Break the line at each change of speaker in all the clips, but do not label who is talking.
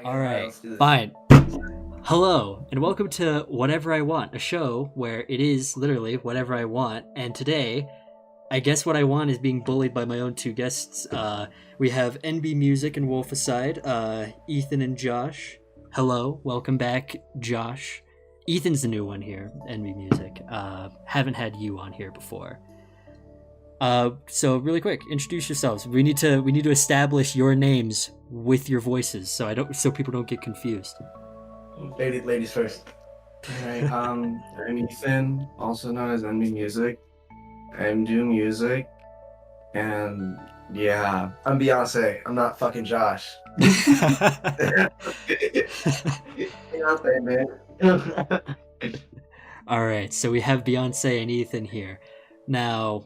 All right,
Let's do this.
fine. Hello, and welcome to Whatever I Want, a show where it is literally whatever I want. And today, I guess what I want is being bullied by my own two guests. We have NBMUSIC and Wolficide, Ethan and Josh. Hello, welcome back, Josh. Ethan's the new one here, NBMUSIC. Haven't had you on here before. So really quick, introduce yourselves. We need to establish your names with your voices, so people don't get confused.
Ladies first. Alright, I'm Ethan, also known as NBMUSIC. I do music, and yeah, I'm Beyonce. I'm not fucking Josh. Beyonce, man.
All right, so we have Beyonce and Ethan here. Now,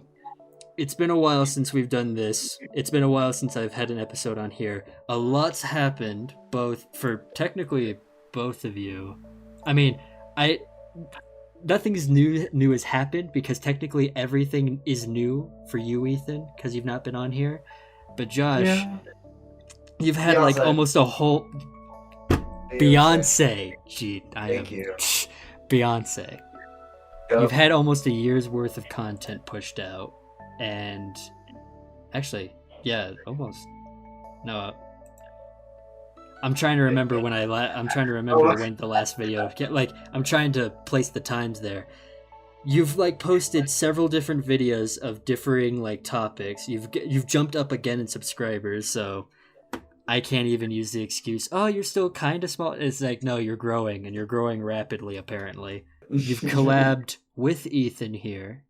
it's been a while since we've done this. It's been a while since I've had an episode on here. A lot's happened, both for technically both of you. I mean, nothing's new has happened because technically everything is new for you, Ethan, because you've not been on here. But Josh, you've had
Beyonce.
like almost a whole Beyonce. Gee,
Thank you.
Beyonce.
Yep.
You've had almost a year's worth of content pushed out, and actually, yeah, almost. No, I'm trying to remember when I'm trying to remember when the last video. I'm trying to place the times there. You've posted several different videos of differing topics. You've jumped up again in subscribers, so I can't even use the excuse, oh, you're still kind of small. It's like, no, you're growing, and you're growing rapidly, apparently. You've collabed with Ethan here.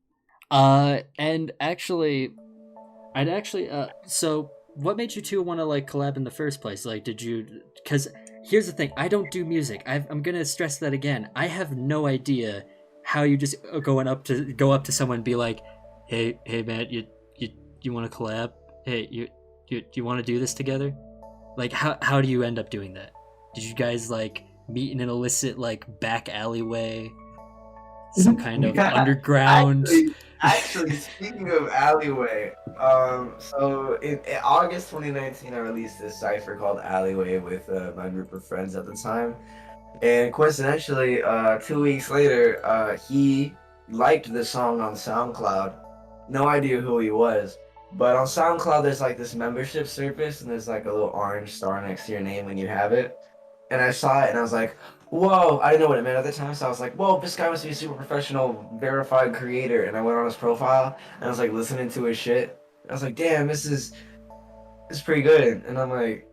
And actually, so what made you two want to collab in the first place? Because here's the thing, I don't do music. I'm going to stress that again. I have no idea how you just go up to someone and be like, hey man, you want to collab? Hey, you want to do this together? How do you end up doing that? Did you guys meet in an illicit back alleyway? Some kind of underground.
Actually, speaking of alleyway, so in August 2019, I released this cipher called Alleyway with my group of friends at the time, and coincidentally, 2 weeks later, he liked the song on SoundCloud. No idea who he was, but on SoundCloud, there's this membership surface, and there's a little orange star next to your name when you have it. And I saw it, and I was like, whoa, I didn't know what it meant at the time, so I was like, whoa, this guy must be a super professional, verified creator. And I went on his profile, and I was listening to his shit. I was like, damn, this is pretty good. And I'm like,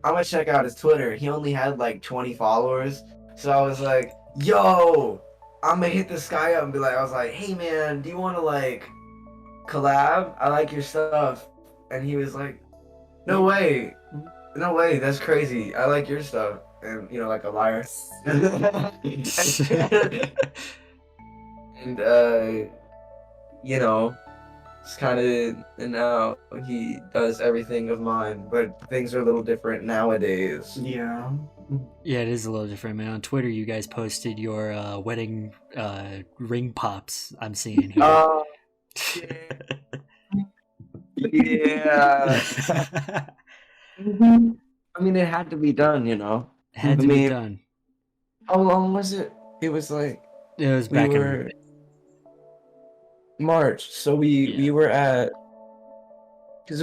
I'm gonna check out his Twitter. He only had 20 followers. So I was like, yo, I'm gonna hit this guy up and be I was like, hey man, do you wanna collab? I like your stuff. And he was like, no way, that's crazy. I like your stuff. And like a liar. And it's kind of, and now he does everything of mine, but things are a little different nowadays. Yeah.
Yeah, it is a little different, man. On Twitter, you guys posted your wedding ring pops. I'm seeing here.
Yeah. I mean, it had to be done,
It had to be done.
How long was it? It was
it was back in
March. So we were at, because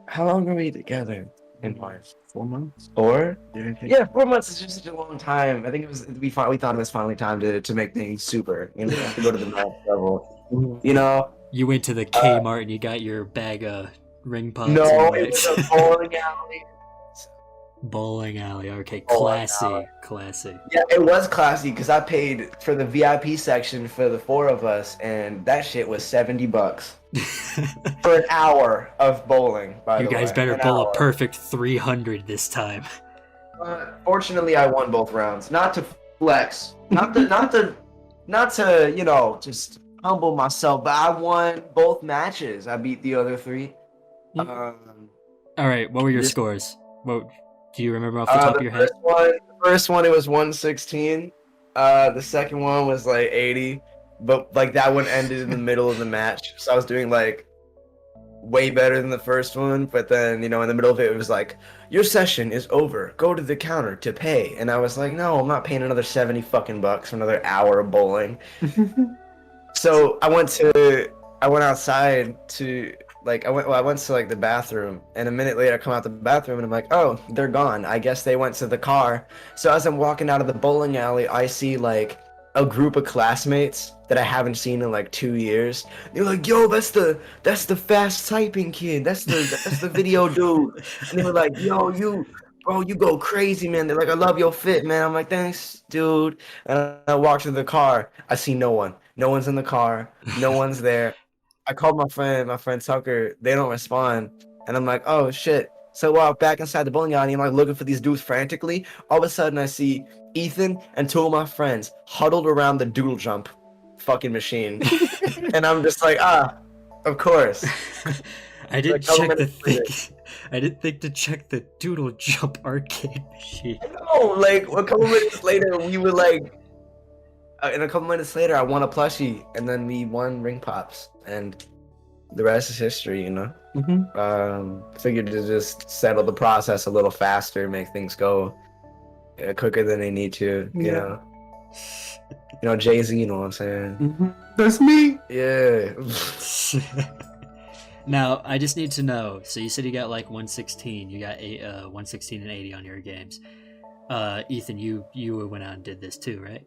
how long were we together in March? 4 months? 4? Yeah, 4 months is just such a long time. I think we thought it was finally time to make things super, to go to the next level.
You went to the Kmart and you got your bag of ring pops.
No, it was a bowling alley.
Bowling alley, okay, classy.
Yeah, it was classy because I paid for the VIP section for the 4 of us, and that shit was $70 for an hour of bowling. By the way,
you guys better bowl a perfect 300 this time.
Fortunately, I won both rounds. Not to flex, not to just humble myself, but I won both matches. I beat the other 3.
All right, what were your scores? Do you remember off the top of your head?
The first one, it was 116. The second one was 80, but that one ended in the middle of the match. So I was doing way better than the first one, but then, in the middle of it, it was like, your session is over. Go to the counter to pay. And I was like, no, I'm not paying another 70 fucking bucks for another hour of bowling. So I went outside to, I went to, the bathroom, and a minute later I come out the bathroom, and I'm like, oh, they're gone. I guess they went to the car. So as I'm walking out of the bowling alley, I see, a group of classmates that I haven't seen in 2 years. They're like, yo, that's the fast typing kid. That's the video dude. And they were like, yo, bro, you go crazy, man. They're like, I love your fit, man. I'm like, thanks, dude. And I walk to the car. I see no one. No one's in the car. No one's there. I called my friend Tucker. They don't respond. And I'm like, oh shit. So I walk back inside the bowling alley. I'm like looking for these dudes frantically. All of a sudden I see Ethan and two of my friends huddled around the doodle jump fucking machine. And I'm just like, of course.
I didn't check the thing. I didn't think to check the doodle jump arcade machine.
No, a couple minutes later we were and a couple minutes later I won a plushie, and then we won ring pops, and the rest is history, Figured to just settle the process a little faster, make things go quicker than they need to, you know. Jay-Z, you know what I'm saying?
That's me.
Yeah.
Now, I just need to know. So you said you got 116. You got 116 and 80 on your games. Ethan, you went out and did this too, right?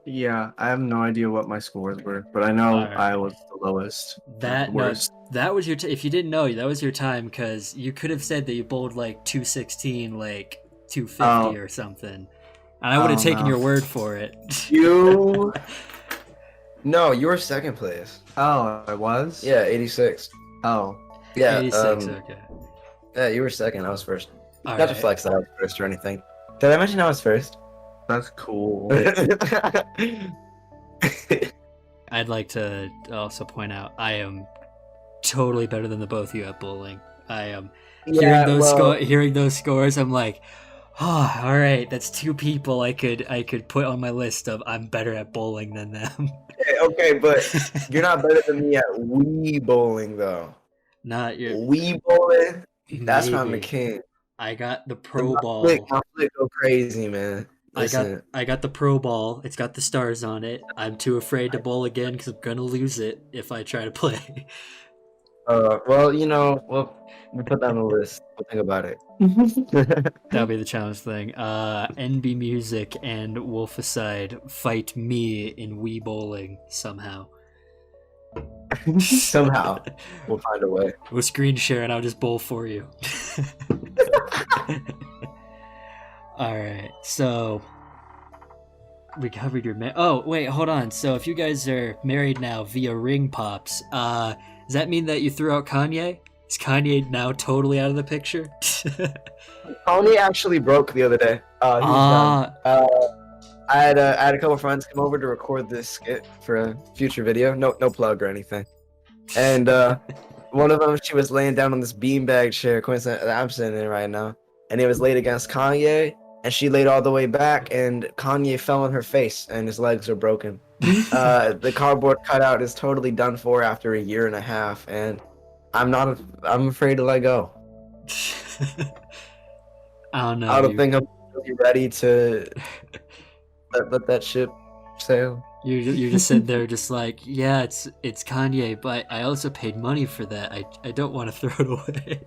Yeah, I have no idea what my scores were, but I know I was the lowest.
That was your. If you didn't know, that was your time, because you could have said that you bowled 216, 250 or something, and I would have taken your word for it.
No, you were second place.
Oh, I was?
Yeah, 86.
Oh.
Yeah,
86, okay.
Yeah, you were second, I was first.
All
Not to flex that I was first or anything. Did I mention I was first?
That's cool.
I'd like to also point out I am totally better than the both of you at bowling. I am hearing those scores. I'm like, oh, all right, that's two people I could put on my list of I'm better at bowling than them.
Okay, but you're not better than me at Wii bowling though.
Not your
Wii bowling. That's why I'm the king.
I got the pro ball.
My flick go crazy, man. Listen.
I got the pro ball. It's got the stars on it. I'm too afraid to bowl again because I'm gonna lose it if I try to play.
Well, we put that on the list. We'll think about it.
That'll be the challenge thing. NBMUSIC and Wolficide fight me in Wii bowling somehow.
Somehow. We'll find a way.
We'll screen share and I'll just bowl for you. Alright, so we covered your oh, wait, hold on. So if you guys are married now via ring pops, does that mean that you threw out Kanye? Is Kanye now totally out of the picture?
Kanye actually broke the other day. He was done. I had a couple friends come over to record this skit for a future video. No plug or anything. And one of them, she was laying down on this beanbag chair, coincidentally, I'm sitting in right now, and it was laid against Kanye, and she laid all the way back, and Kanye fell on her face, and his legs are broken. The cardboard cutout is totally done for after a year and a half, and I'm afraid to let go.
I don't know.
I don't think I'm really ready to let that ship sail.
You're just sitting there just like, yeah, it's Kanye, but I also paid money for that. I don't want to throw it away.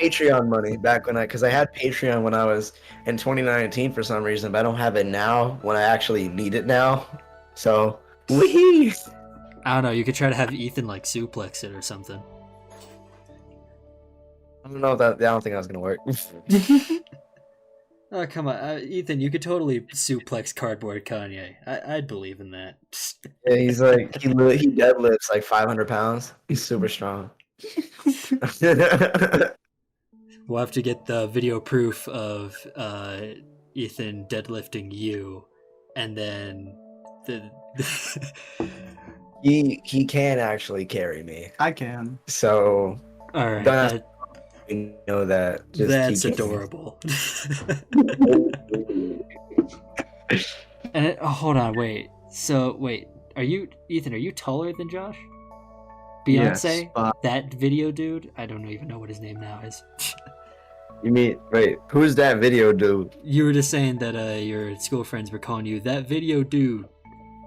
Patreon money back because I had Patreon when I was in 2019 for some reason, but I don't have it now when I actually need it now. So, wee.
I don't know. You could try to have Ethan suplex it or something.
I don't know if that. I don't think that was gonna work.
Oh, come on, Ethan! You could totally suplex cardboard Kanye. I'd believe in that.
Yeah, he's he deadlifts 500 pounds. He's super strong.
We'll have to get the video proof of Ethan deadlifting you, and then
he can actually carry me.
I can.
So
all
right.
We know that.
That's adorable. And hold on, wait. So wait, are you Ethan? Are you taller than Josh? Beyonce,
Yes,
that video dude. I don't even know what his name now is.
You mean wait? Who's that video dude?
You were just saying that your school friends were calling you that video dude.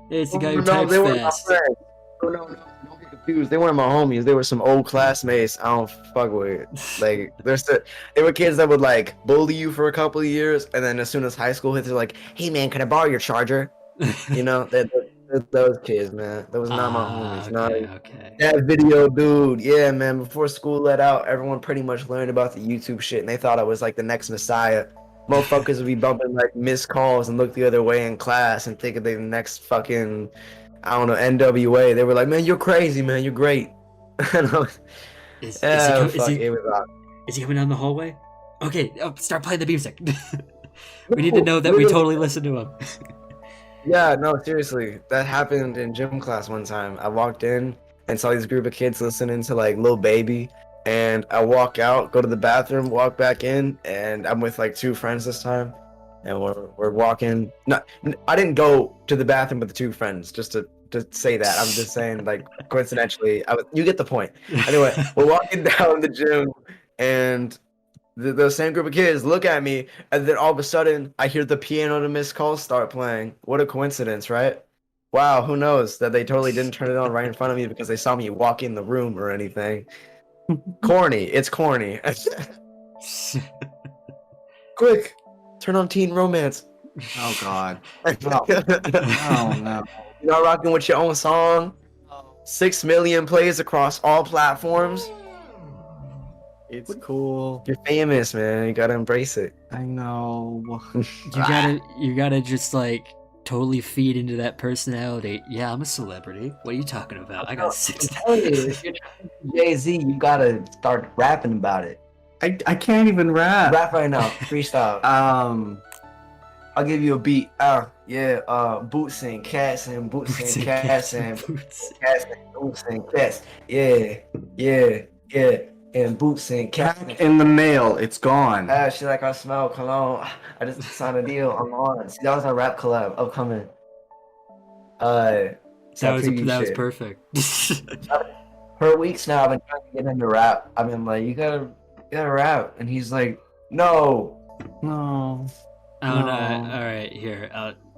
It's the guy who
No,
types
they weren't my
fast.
friends. No, don't get confused. They weren't my homies. They were some old classmates. I don't fuck with. Like, they were kids that would like bully you for a couple of years, and then as soon as high school hits, they're like, "Hey man, can I borrow your charger?" You know, those kids, man. That was not my homies.
Okay.
That video dude, yeah, man. Before school let out, everyone pretty much learned about the YouTube shit, and they thought I was like the next messiah. Motherfuckers would be bumping like missed calls and look the other way in class and think they're the next fucking, I don't know, NWA. They were like, "Man, you're crazy, man. You're great." And I was,
Is he coming down the hallway? Okay, start playing the music. We need to know that we totally listen to him.
Yeah, no, seriously. That happened in gym class one time. I walked in and saw this group of kids listening to like Lil Baby. And I walk out, go to the bathroom, walk back in, and I'm with like two friends this time. And we're walking. No, I didn't go to the bathroom with the two friends, just to say that. I'm just saying, like, coincidentally, you get the point. Anyway, we're walking down the gym, and the same group of kids look at me, and then all of a sudden, I hear the Piano to Miss Calls start playing. What a coincidence, right? Wow, who knows that they totally didn't turn it on right in front of me because they saw me walk in the room or anything. Corny. It's corny. Quick, turn on Teen Romance.
Oh God.
No.
Oh no.
You're not rocking with your own song. 6 million plays across all platforms.
It's cool.
You're famous, man. You gotta embrace it.
I know.
You gotta just like totally feed into that personality. Yeah, I'm a celebrity. What are you talking about? I got 6.
I'm telling you, if you're trying to be Jay-Z, you gotta start rapping about it.
I can't even rap.
Rap right now, freestyle. I'll give you a beat. Boots and cats and boots and cats and
boots.
Cats and boots and cats. Yeah. And boots and cats.
Back in the mail. It's gone.
She like I smell cologne. I just signed a deal. I'm on. See, that was a rap collab upcoming.
That was perfect.
For weeks now, I've been trying to get him to rap. I've been like, you gotta rap, and he's like, no.
Oh no! All right, here,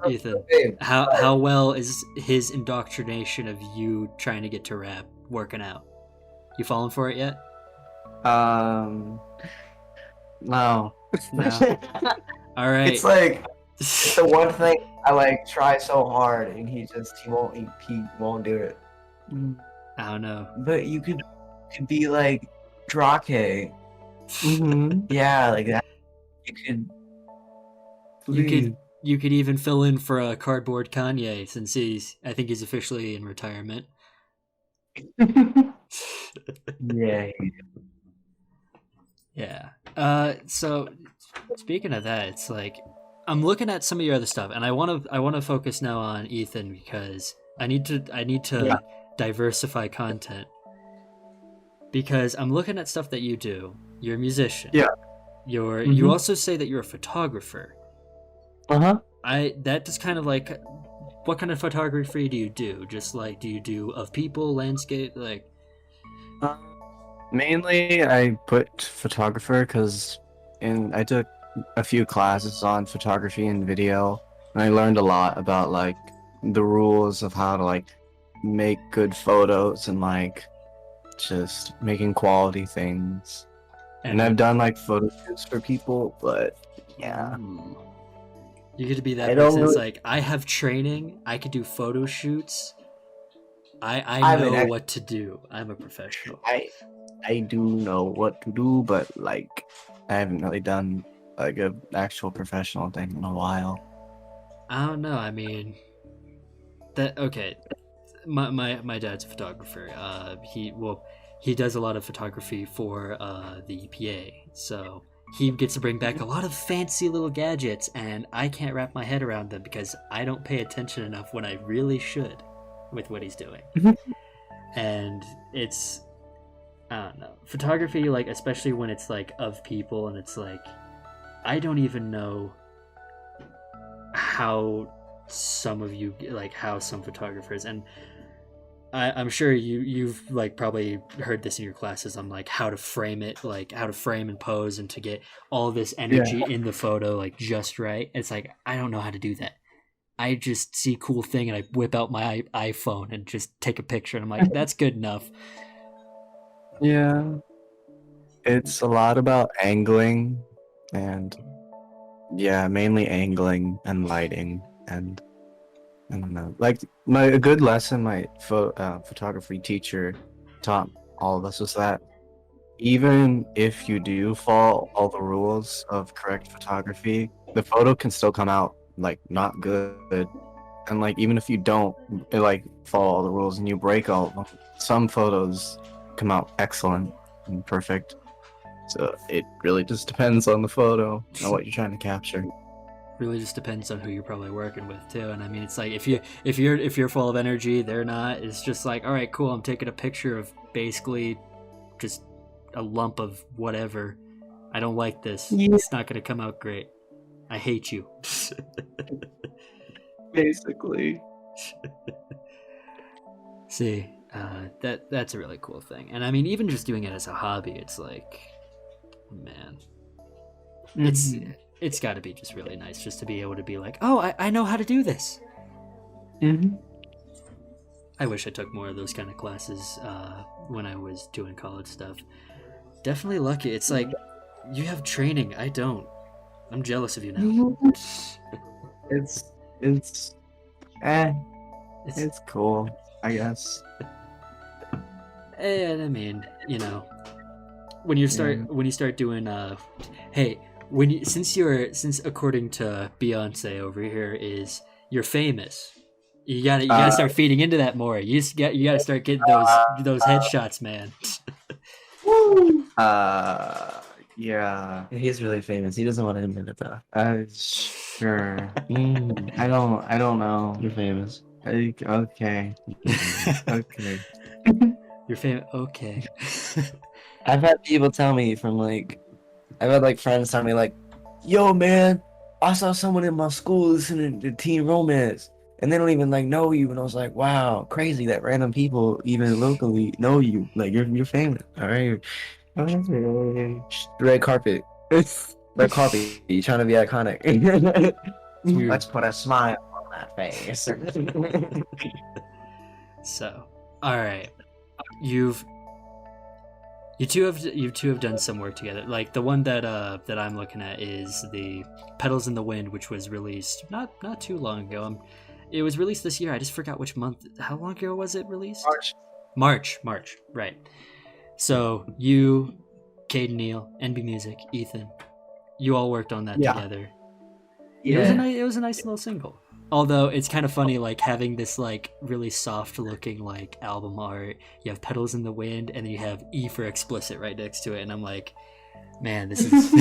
Ethan. How well is his indoctrination of you trying to get to rap working out? You falling for it yet?
No.
No. All right.
It's like it's the one thing I like try so hard, and he won't do it.
I don't know.
But you could be like Drake.
Mm-hmm.
Yeah, like that.
You could even fill in for a cardboard Kanye since I think he's officially in retirement.
Yeah.
Yeah. So speaking of that, it's like I'm looking at some of your other stuff, and I want to focus now on Ethan because I need to diversify content because I'm looking at stuff that you do. You're a musician.
Yeah.
You also say that you're a photographer. That just kind of like, what kind of photography do you do? Just like, do you do of people, landscape, like?
Mainly, I put photographer because I took a few classes on photography and video, and I learned a lot about like the rules of how to like make good photos and like just making quality things. And I've done like photo shoots for people, but yeah.
You get to be that person that's like, I have training, I could do photo shoots. I know what to do. I'm a professional.
I do know what to do, but like I haven't really done like an actual professional thing in a while.
I don't know. I mean, okay. My dad's a photographer. He does a lot of photography for the EPA, so he gets to bring back a lot of fancy little gadgets, and I can't wrap my head around them because I don't pay attention enough when I really should with what he's doing. And it's, I don't know, photography, like, especially when it's like of people, and it's like, I don't even know how some photographers, and I'm sure you've like probably heard this in your classes on like how to frame it, like how to frame and pose, and to get all this energy in the photo like just right. It's like I don't know how to do that. I just see a cool thing and I whip out my iPhone and just take a picture, and I'm like, that's good enough.
Yeah. It's a lot about angling and yeah, mainly angling and lighting and I don't know. Like a good lesson my photography teacher taught all of us was that even if you do follow all the rules of correct photography, the photo can still come out like not good. And like even if you don't like follow all the rules and you break all of them, some photos come out excellent and perfect. So it really just depends on the photo and what you're trying to capture.
Really just depends on who you're probably working with too. And I mean, it's like if you're full of energy, they're not. It's just like, all right, cool. I'm taking a picture of basically just a lump of whatever. I don't like this.
Yeah.
It's not gonna come out great. I hate you.
Basically.
See, that's a really cool thing. And I mean, even just doing it as a hobby, it's like, man, it's got to be just really nice just to be able to be like, oh, I know how to do this.
Mm-hmm.
I wish I took more of those kind of classes when I was doing college stuff. Definitely lucky. It's like you have training. I don't. I'm jealous of you now.
It's cool, I guess.
And I mean, you know, when you start doing hey, since according to Beyonce over here is you're famous. You gotta start feeding into that more. You gotta start getting those headshots, man.
Yeah.
He's really famous. He doesn't want to admit it though.
Sure. I don't know.
You're famous.
Okay. Okay.
You're famous. Okay.
I've had people tell me I've had like friends tell me like, yo man, I saw someone in my school listening to Teen Romance and they don't even like know you. And I was like, wow, crazy that random people even locally know you. Like you're famous. All right. Red carpet. Red carpet. You trying to be iconic. Let's put a smile on that face.
So, all right, you two have done some work together. Like the one that I'm looking at is the Petals in the Wind, which was released not too long ago. It was released this year. I just forgot which month. How long ago was it released? March. Right. So you, Cade, Neil, NBMUSIC, Ethan, you all worked on that together.
Yeah.
It was a nice little single. Although it's kind of funny, like having this like really soft looking like album art. You have Petals in the Wind, and then you have E for explicit right next to it, and I'm like, man, this is.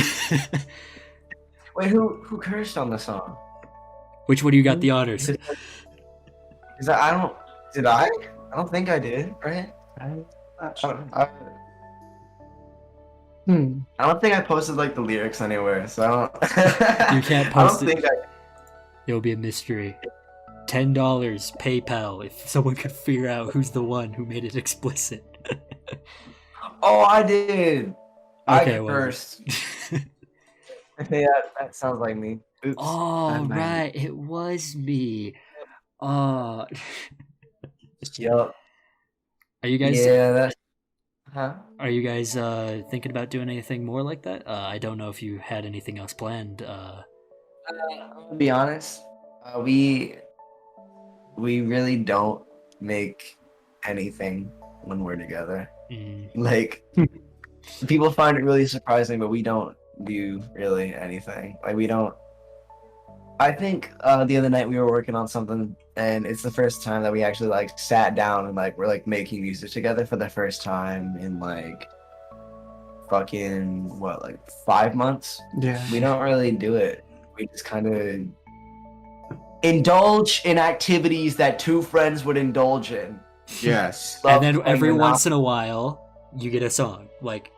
Wait, who cursed on the song?
Which one do you got the honors?
Is that Did I? I don't think I did. Right? I don't think I posted like the lyrics anywhere, so I don't.
You can't post it.
I don't think
It'll be a mystery. $10 PayPal if someone could figure out who's the one who made it explicit.
Oh, I did.
Okay,
I cursed. Yeah, that sounds like me. Oops.
Oh, right, it was me. Oh.
Yup.
Are you guys?
Yeah, that's. Huh?
Are you guys thinking about doing anything more like that? I don't know if you had anything else planned.
I'm gonna be honest. We really don't make anything when we're together. Like people find it really surprising, but we don't do really anything. Like we don't. I think the other night we were working on something, and it's the first time that we actually like sat down and like we're like making music together for the first time in like fucking what, like 5 months.
Yeah.
We don't really do it. We just kind of indulge in activities that two friends would indulge in.
Yes.
And then every once in a while, you get a song. Like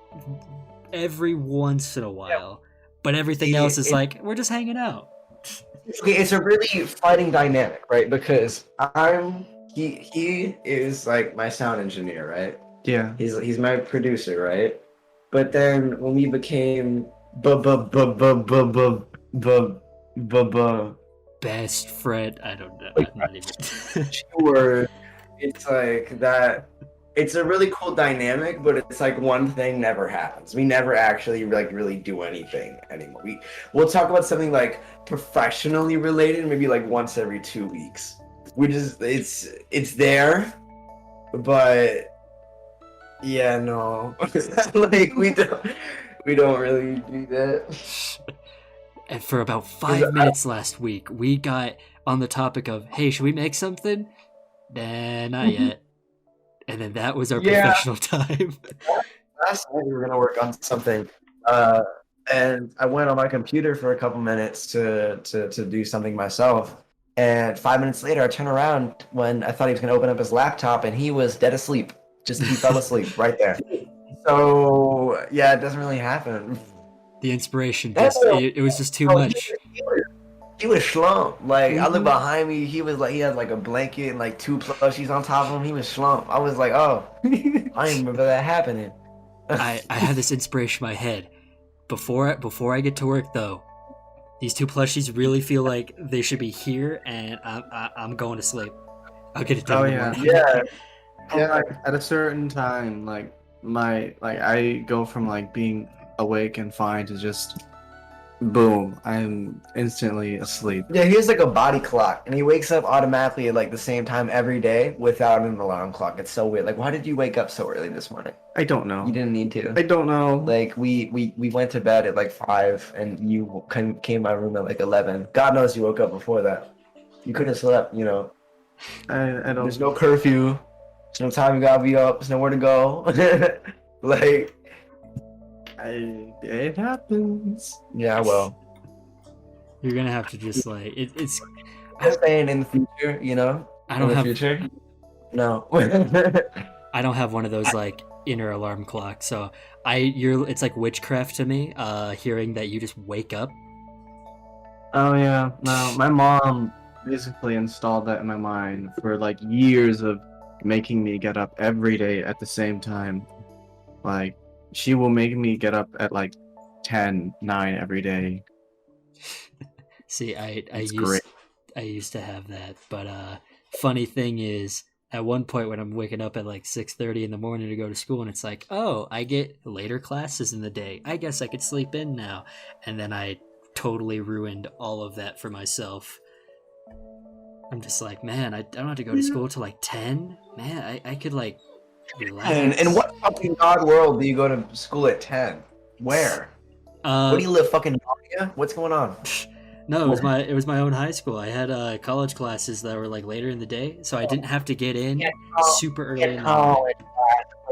every once in a while, but everything else is like we're just hanging out.
It's a really fighting dynamic, right? Because I'm he is like my sound engineer, right?
Yeah.
He's my producer, right? But then when we became bu bu bu bu bu bu bu bu bu
Best friend. I don't know. I'm not even.
sure, it's like that. It's a really cool dynamic, but it's like one thing never happens. We never actually like really do anything anymore. We'll talk about something like professionally related, maybe like once every 2 weeks. We just it's there, but yeah, no, like we don't really do that.
And for about 5 minutes last week, we got on the topic of, hey, should we make something? Nah, not yet. And then that was our professional time.
Last night we were gonna work on something, and I went on my computer for a couple minutes to do something myself. And 5 minutes later, I turn around when I thought he was gonna open up his laptop, and he was dead asleep. Just he fell asleep right there. So yeah, it doesn't really happen.
The inspiration just it was just too much.
He was slumped. Like I look behind me, he was like he had like a blanket and like 2 plushies on top of him. He was slumped. I was like, oh, I didn't remember that happening.
I had this inspiration in my head. Before I get to work though, these 2 plushies really feel like they should be here, and I'm going to sleep. I'll get it done.
Oh
in the
yeah.
morning.
Yeah.
Yeah, like at a certain time, like I go from like being awake and fine to just boom, I'm instantly asleep.
Yeah, he has like a body clock, and he wakes up automatically at like the same time every day without an alarm clock. It's so weird. Like, why did you wake up so early this morning?
I don't know.
You didn't need to.
I don't know.
Like, we went to bed at like 5, and you came to my room at like 11. God knows you woke up before that. You could have slept, you know.
I don't.
There's no curfew. There's no time you gotta be up. There's nowhere to go. Like,
It happens.
yeah, well.
You're gonna have to just like it's.
I'm saying in the future, you know.
I don't
in the
have.
future. No.
I don't have one of those like inner alarm clocks, so it's like witchcraft to me. Hearing that you just wake up.
Oh yeah. No, my mom basically installed that in my mind for like years of making me get up every day at the same time. Like she will make me get up at like 10, 9 every day.
See, I
great.
used to have that, but funny thing is, at one point when I'm waking up at like 6:30 in the morning to go to school, and it's like, oh, I get later classes in the day. I guess I could sleep in now, and then I totally ruined all of that for myself. I'm just like, man, I don't have to go to school till like 10. Man, I could like relax.
In what fucking god world do you go to school at 10? Where? What do you live, fucking Narnia? What's going on?
No, it was my own high school. I had college classes that were like later in the day, so I didn't have to get in super early in the morning.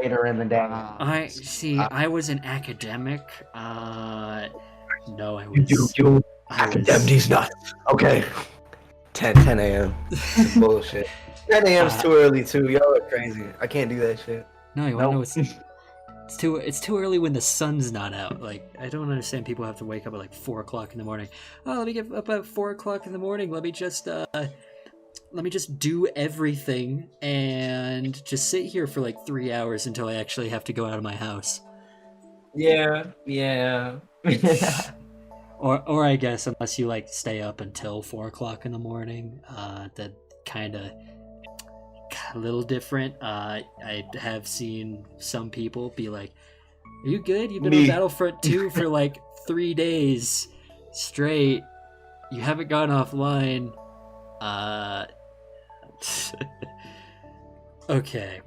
Later in the day.
I see. I was an academic. No, I was.
Academy's nuts. Okay. 10 a.m. Bullshit. 10 a.m.'s too early too. Y'all are crazy. I can't do that shit.
No, you wanna know it's too early when the sun's not out. Like, I don't understand people have to wake up at like 4 o'clock in the morning. Oh, let me get up at 4 o'clock in the morning. Let me just do everything and just sit here for like 3 hours until I actually have to go out of my house.
Yeah.
Or I guess unless you like stay up until 4 o'clock in the morning, that kind of a little different. I have seen some people be like, "Are you good? You've been on Battlefront 2 for like 3 days straight. You haven't gone offline." Okay,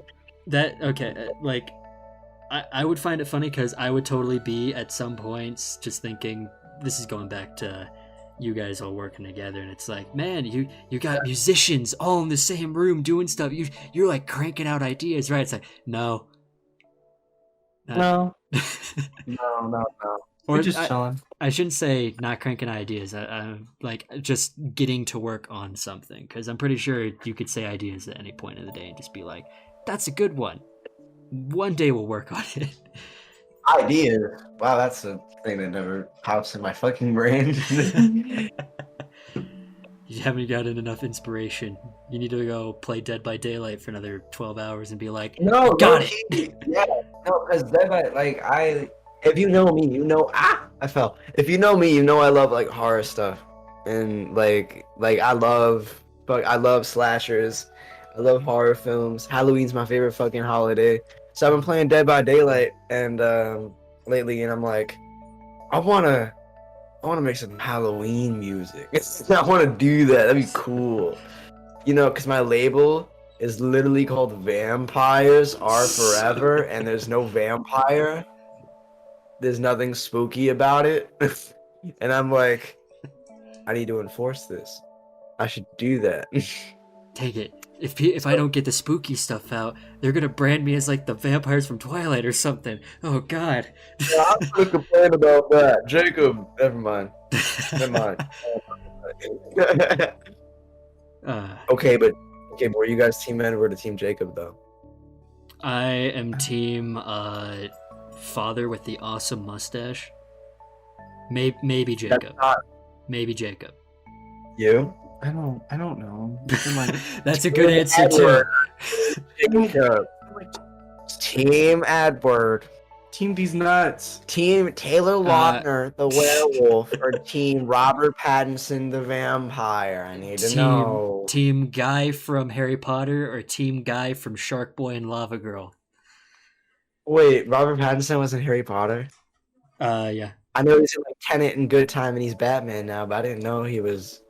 like I would find it funny because I would totally be at some points just thinking, this is going back to you guys all working together, and it's like, man, you got musicians all in the same room doing stuff. You're like cranking out ideas, right? It's like, no.
No.
Or
We're just chilling.
I shouldn't say not cranking ideas. I'm like just getting to work on something, because I'm pretty sure you could say ideas at any point in the day and just be like, that's a good one. One day we'll work on it.
Ideas. Wow, that's a thing that never pops in my fucking brain.
You haven't gotten enough inspiration. You need to go play Dead by Daylight for another 12 hours and be like,
No,
got
no,
it.
yeah, no, because Dead by if you know me, you know I fell. If you know me, you know I love like horror stuff, and I love slashers, I love horror films. Halloween's my favorite fucking holiday. So I've been playing Dead by Daylight and lately, and I'm like, I wanna make some Halloween music. I wanna do that. That'd be cool. You know, because my label is literally called Vampires Are Forever, and there's no vampire. There's nothing spooky about it. And I'm like, I need to enforce this. I should do that.
Take it. If I don't get the spooky stuff out, they're gonna brand me as like the vampires from Twilight or something. Oh God.
Yeah, I'm gonna complain about that. Jacob, never mind. Never mind. Okay, but were you guys Team Edward or Team Jacob though?
I am team father with the awesome mustache. Maybe Jacob.
That's not
Maybe Jacob.
you.
I don't know. I'm like,
That's a good answer
Edward.
too.
Jacob. Team Edward.
Team These Nuts.
Team Taylor Lautner, the werewolf, or Team Robert Pattinson, the vampire? I need to know.
Team Guy from Harry Potter or Team Guy from Shark Boy and Lava Girl?
Wait, Robert Pattinson was in Harry Potter?
Yeah.
I know he's in like Tenet and Good Time and he's Batman now, but I didn't know he was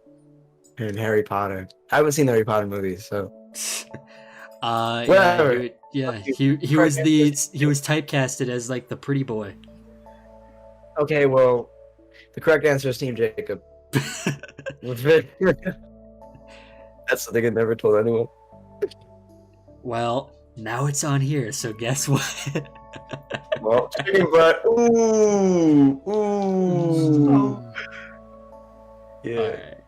in Harry Potter. I haven't seen the Harry Potter movies, so. Whatever.
Yeah, he was typecasted as like the pretty boy.
Okay, well, the correct answer is Team Jacob. That's something I never told anyone.
Well, now it's on here, so guess what?
Well, chicken butt. Ooh. Yeah.
Alright.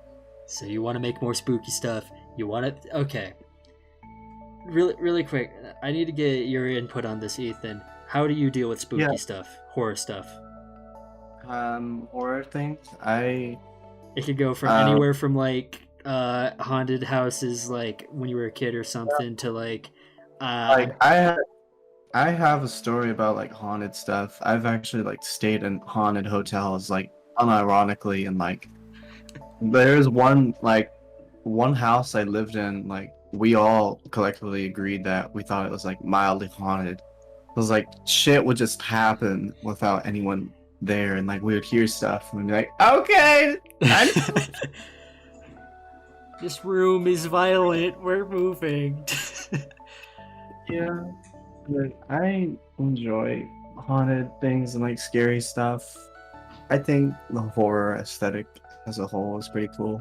So you want to make more spooky stuff. You want to... Okay. Really quick, I need to get your input on this, Ethan. How do you deal with spooky stuff? Horror stuff?
Horror things?
It could go from anywhere from like haunted houses like when you were a kid or something to like
I have a story about like haunted stuff. I've actually like stayed in haunted hotels, like unironically, and like there's one house I lived in, like we all collectively agreed that we thought it was like mildly haunted. It was like shit would just happen without anyone there, and like we would hear stuff and we'd be like, okay,
this room is violent, we're moving.
yeah. But I enjoy haunted things and like scary stuff. I think the horror aesthetic as a whole is pretty cool.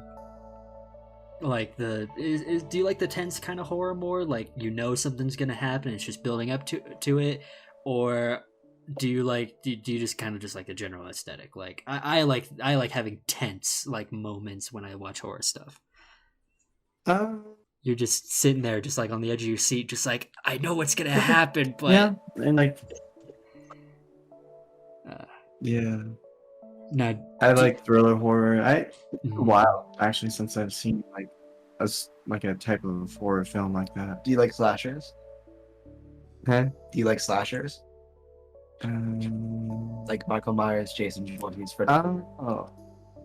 Like do you like the tense kind of horror more? Like you know something's gonna happen, it's just building up to it, or do you just kind of just like the general aesthetic? Like I like having tense like moments when I watch horror stuff. You're just sitting there, just like on the edge of your seat, just like I know what's gonna happen, but
yeah, and like yeah.
No,
I like thriller horror. A while actually since I've seen like a type of horror film like that.
Do you like slashers?
Huh?
Do you like slashers? Like Michael Myers, Jason Voorhees, Freddy,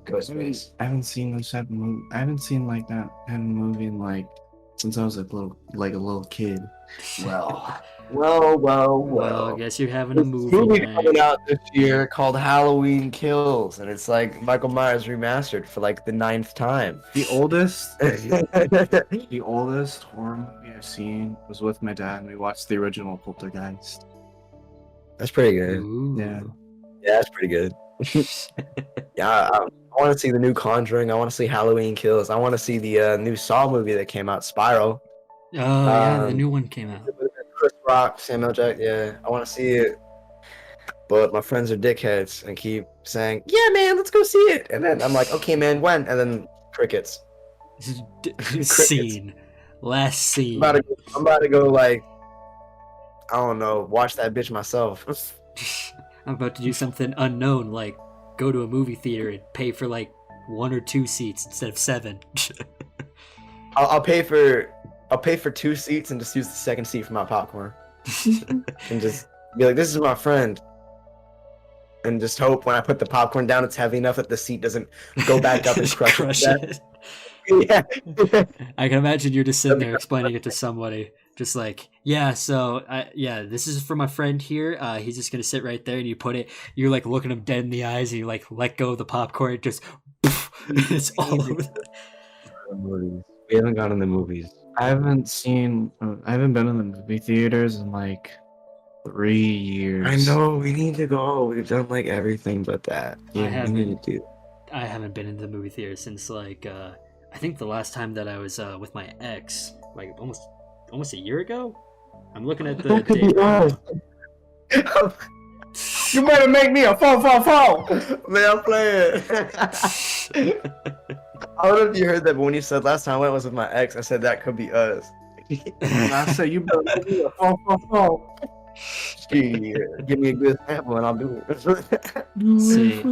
Ghostface.
I haven't seen those type of movie. I haven't seen like that type of movie in like since I was a little kid.
Well,
I guess you're having a movie night.
Coming out this year called Halloween Kills, and it's like Michael Myers remastered for like the 9th time.
The oldest horror movie I've seen was with my dad, and we watched the original Poltergeist.
That's pretty good.
Ooh.
Yeah,
that's pretty good. Yeah, I want to see the new Conjuring. I want to see Halloween Kills. I want to see the new Saw movie that came out, Spiral.
Oh yeah, the new one came out.
Chris Rock, Samuel Jackson. Yeah, I want to see it. But my friends are dickheads and keep saying, "Yeah, man, let's go see it." And then I'm like, "Okay, man, when?" And then crickets.
Scene. Last scene.
I'm about to go like, I don't know, watch that bitch myself.
I'm about to do something unknown, like go to a movie theater and pay for like 1 or 2 seats instead of 7.
I'll pay for 2 seats and just use the second seat for my popcorn, and just be like, "This is my friend," and just hope when I put the popcorn down, it's heavy enough that the seat doesn't go back up and crush it. Yeah.
I can imagine you're just sitting there explaining it to somebody, just like, yeah, so yeah, this is for my friend here. He's just gonna sit right there, and you're like looking him dead in the eyes, and you like let go of the popcorn, it just it's all over.
Movies. We haven't gone in the movies. I haven't been in the movie theaters in like 3 years.
I know, we need to go. We've done like everything but that.
Yeah,
we need to do.
I haven't been in the movie theater since like I think the last time that I was with my ex, like almost a year ago. I'm looking at the date.
You better make me a 444. Man, I'm playing. I don't know if you heard that, but when you said last time I went was with my ex, I said that could be us.
And I said, you better make me a 444.
Give me a good sample and I'll do it.
See,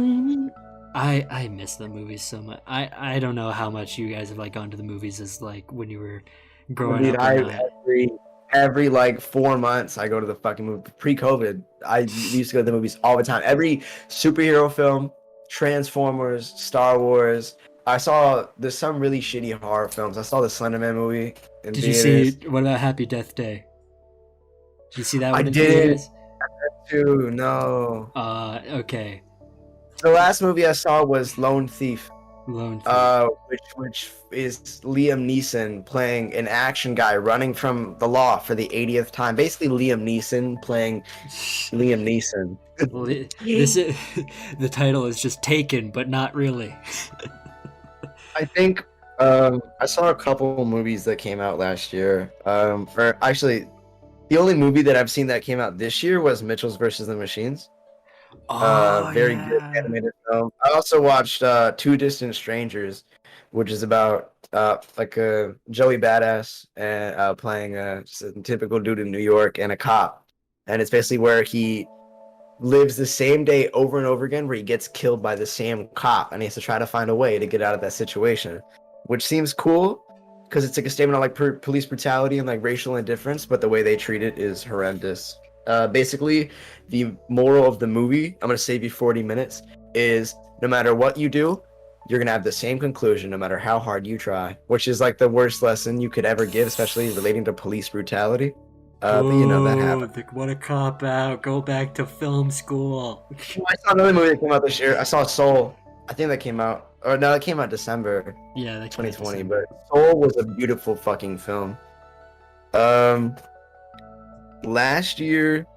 I miss the movies so much. I don't know how much you guys have like gone to the movies as like when you were growing up.
Every like 4 months I go to the fucking movie. Pre-COVID, I used to go to the movies all the time. Every superhero film, Transformers, Star Wars. There's some really shitty horror films. I saw the Slenderman movie in
Did
theaters.
you see what about Happy Death Day? Did you see that one in
did.
theaters?
Too, no.
Okay.
The last movie I saw was Lone Thief.
Lone Thief.
Which is Liam Neeson playing an action guy running from the law for the 80th time. Basically, Liam Neeson playing Liam Neeson.
The title is just Taken, but not really.
I think I saw a couple movies that came out last year. Or actually, the only movie that I've seen that came out this year was Mitchell's versus the Machines. Very good animated film. I also watched Two Distant Strangers, which is about like a Joey Badass and playing just a typical dude in New York and a cop, and it's basically where he lives the same day over and over again, where he gets killed by the same cop, and he has to try to find a way to get out of that situation, which seems cool because it's like a statement on like police brutality and like racial indifference, but the way they treat it is horrendous. Basically, the moral of the movie, I'm going to save you 40 minutes, is no matter what you do, you're going to have the same conclusion no matter how hard you try, which is like the worst lesson you could ever give, especially relating to police brutality. But you know, that happened.
What a cop out. Go back to film school.
I saw another movie that came out this year. I saw Soul. I think that came out, or no, it came out December.
Yeah, that
2020, but Soul was a beautiful fucking film. Last year,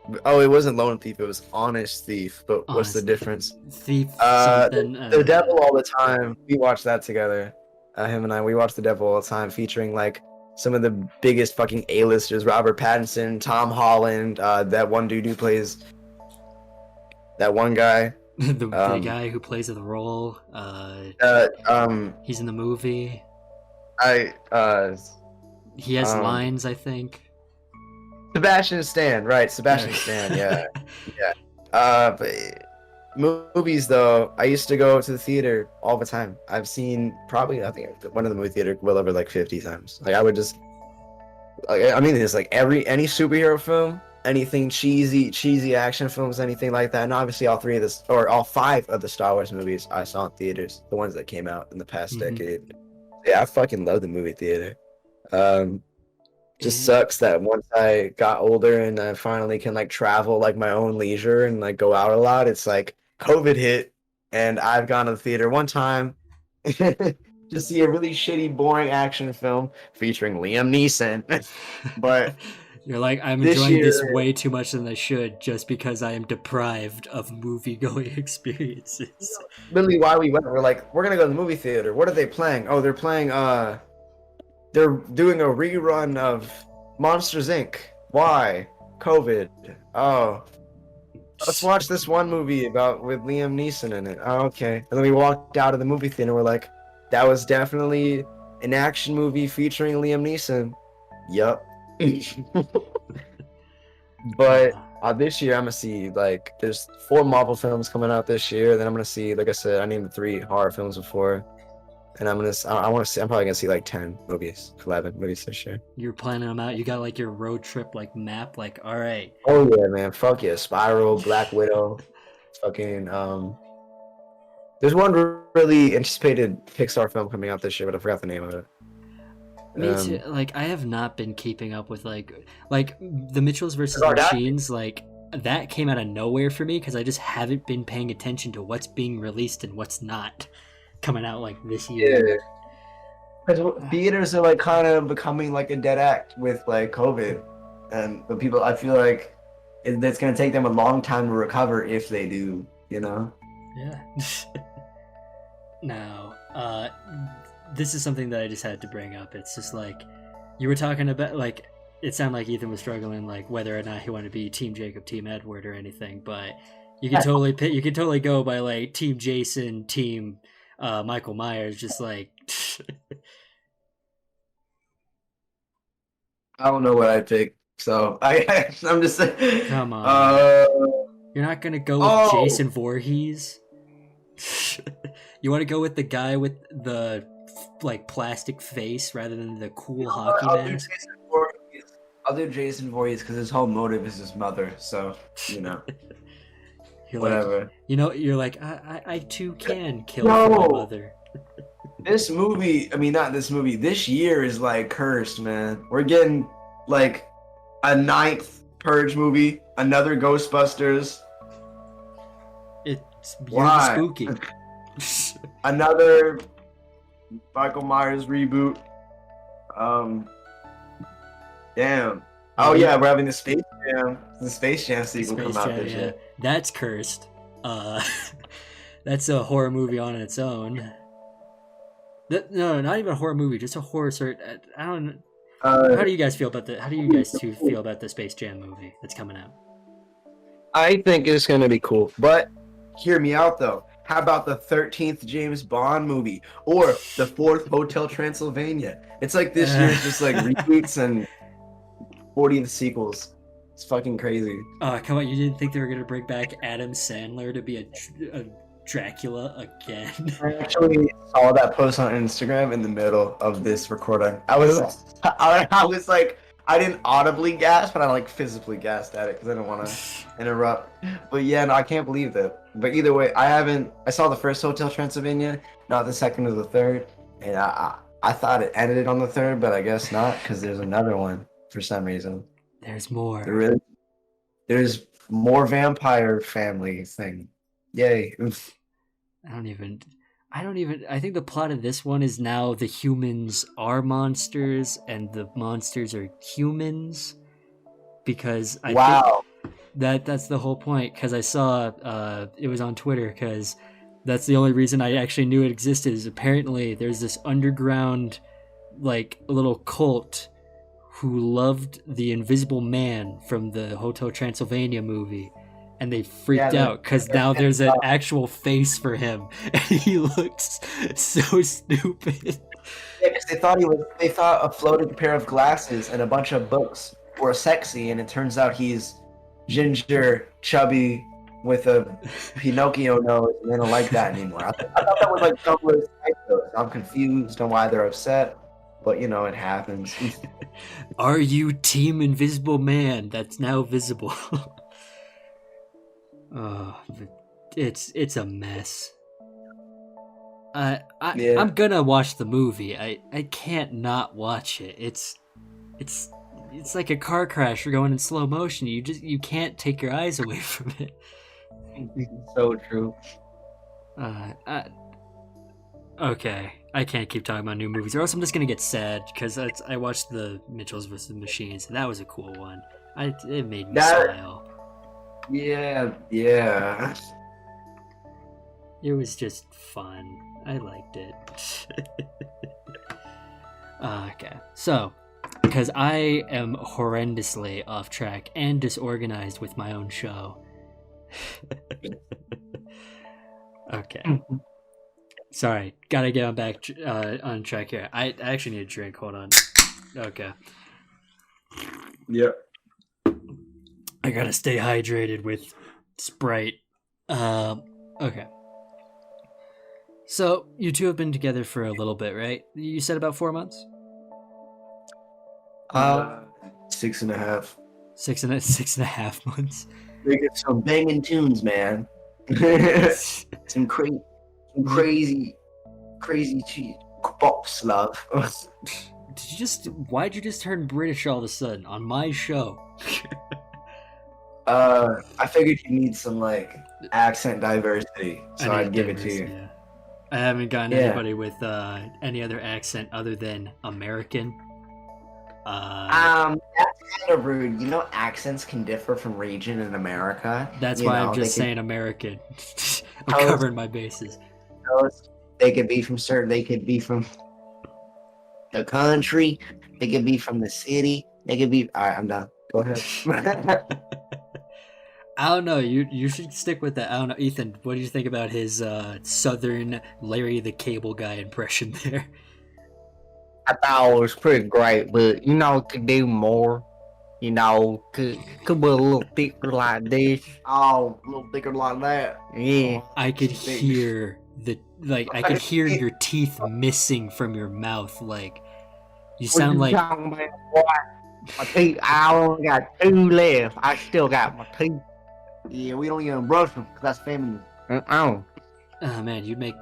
it wasn't Lone Thief, it was Honest Thief. But what's the difference?
Thief.
The Devil All the Time. We watched that together. Him and I, we watched The Devil All the Time, featuring like some of the biggest fucking A-listers: Robert Pattinson, Tom Holland, that one dude who plays that one guy.
the guy who plays the role. He's in the movie. He has lines, I think.
Sebastian Stan, right? Sebastian Stan, yeah, yeah. But movies though, I used to go to the theater all the time. I've seen probably, I think I've went to the movie theater well over like 50 times. Like I would just, like, I mean, it's like any superhero film, anything cheesy action films, anything like that. And obviously all 5 of the Star Wars movies I saw in theaters, the ones that came out in the past decade. Yeah, I fucking love the movie theater. Just sucks that once I got older and I finally can like travel like my own leisure and like go out a lot, it's like COVID hit and I've gone to the theater one time to see a really shitty, boring action film featuring Liam Neeson. But
you're like, I'm enjoying this way too much than I should just because I am deprived of movie-going experiences.
Literally why we went, we're like, we're gonna go to the movie theater. What are they playing? Oh, they're playing they're doing a rerun of Monsters, Inc. Why? COVID. Oh. Let's watch this one movie with Liam Neeson in it. Oh, okay. And then we walked out of the movie theater. We're like, that was definitely an action movie featuring Liam Neeson. Yup. But this year I'm gonna see, like, there's 4 Marvel films coming out this year. Then I'm gonna see, like I said, I named 3 horror films before.
and I want to see. I'm probably gonna see like 10 movies, 11 movies this year.
You're planning them out. You got like your road trip like map. Like, all right.
Oh yeah, man. Fuck yeah. Spiral, Black Widow, fucking There's one really anticipated Pixar film coming out this year, but I forgot the name of it.
Me too. Like, I have not been keeping up with like the Mitchells versus
Oh, that-
Machines. Like, that came out of nowhere for me because I just haven't been paying attention to what's being released and what's not coming out like this year.
Yeah. Because theaters are like kind of becoming like a dead act with like COVID, and the people, I feel like it's gonna take them a long time to recover if they do, you know.
Yeah. Now, this is something that I just had to bring up. It's just like you were talking about, like it sounded like Ethan was struggling, like whether or not he wanted to be Team Jacob, Team Edward, or anything. But you can totally pick, you can totally go by like Team Jason, Team Michael Myers. Just like
I don't know what I'd pick, so I'm just saying.
Come on. You're not gonna go with Jason Voorhees. You want to go with the guy with the like plastic face rather than the cool hockey mask?
I'll do Jason Voorhees because his whole motive is his mother. So you know, whatever.
Like, you know, you're like I too can kill for my mother.
This movie, I mean, not this movie. This year is like cursed, man. We're getting like a 9th Purge movie, another Ghostbusters.
It's you're spooky.
Another Michael Myers reboot. Damn. Oh yeah, we're having the Space Jam. The Space Jam sequel come out this year.
That's cursed. That's a horror movie on its own. No, not even a horror movie, just a horror sort. I don't. How do you guys feel about the? How do you guys two feel about the Space Jam movie that's coming out?
I think it's gonna be cool, but hear me out though. How about the 13th James Bond movie or the 4th Hotel Transylvania? It's like this year's just like reboots and 40th sequels. It's fucking crazy.
Come on! You didn't think they were gonna bring back Adam Sandler to be a Dracula again?
I actually saw that post on Instagram in the middle of this recording. I was like, I didn't audibly gasp, but I like physically gasped at it because I didn't want to interrupt. But yeah, no, I can't believe that. But either way, I saw the first Hotel Transylvania, not the second or the third, and I thought it ended on the third, but I guess not because there's another one for some reason.
There's more.
There's more vampire family thing. Yay.
I don't even. I think the plot of this one is now the humans are monsters and the monsters are humans, because I think that's the whole point. Because I saw it was on Twitter, because that's the only reason I actually knew it existed. Is apparently there's this underground like little cult who loved the Invisible Man from the Hotel Transylvania movie. And they freaked out because now there's an actual face for him, and he looks so stupid.
Yeah, because they thought a floating pair of glasses and a bunch of books were sexy, and it turns out he's ginger, chubby, with a Pinocchio nose, and they don't like that anymore. I thought that was like Tumblr's typos. I'm confused on why they're upset, but you know it happens.
Are you Team Invisible Man that's now visible? Oh, it's a mess. I'm gonna watch the movie. I can't not watch it. It's like a car crash. You're going in slow motion. You can't take your eyes away from it.
So true.
Okay, I can't keep talking about new movies, or else I'm just gonna get sad because I watched the Mitchells vs. Machines, and that was a cool one. It made me smile.
Yeah.
It was just fun. I liked it. Okay, so, because I am horrendously off track and disorganized with my own show. Okay. Sorry, gotta get on back on track here. I actually need a drink. Hold on. Okay.
Yep.
I gotta stay hydrated with Sprite. Okay. So you two have been together for a little bit, right? You said about 4 months?
6.5.
6.5 months.
We get some banging tunes, man. some crazy, crazy bops, love.
Why'd you just turn British all of a sudden on my show?
I figured you need some like accent diversity, so I'd give it to you.
Yeah. I haven't gotten anybody with any other accent other than American.
That's kind of rude. You know, accents can differ from region in America.
That's why I'm just saying American. I'm covering my bases.
They could be from They could be from the country. They could be from the city. They could be. All right, I'm done. Go ahead.
I don't know. You should stick with that. I don't know, Ethan. What do you think about his Southern Larry the Cable Guy impression there?
I thought it was pretty great, but you know, could do more. You know, could be a little thicker like this.
Oh, a little thicker like that.
Yeah.
I could hear I could hear your teeth missing from your mouth. Like you sound like.
My teeth. I only got 2 left. I still got my teeth.
Yeah, we don't even brush them because that's feminine.
Oh
man, you'd make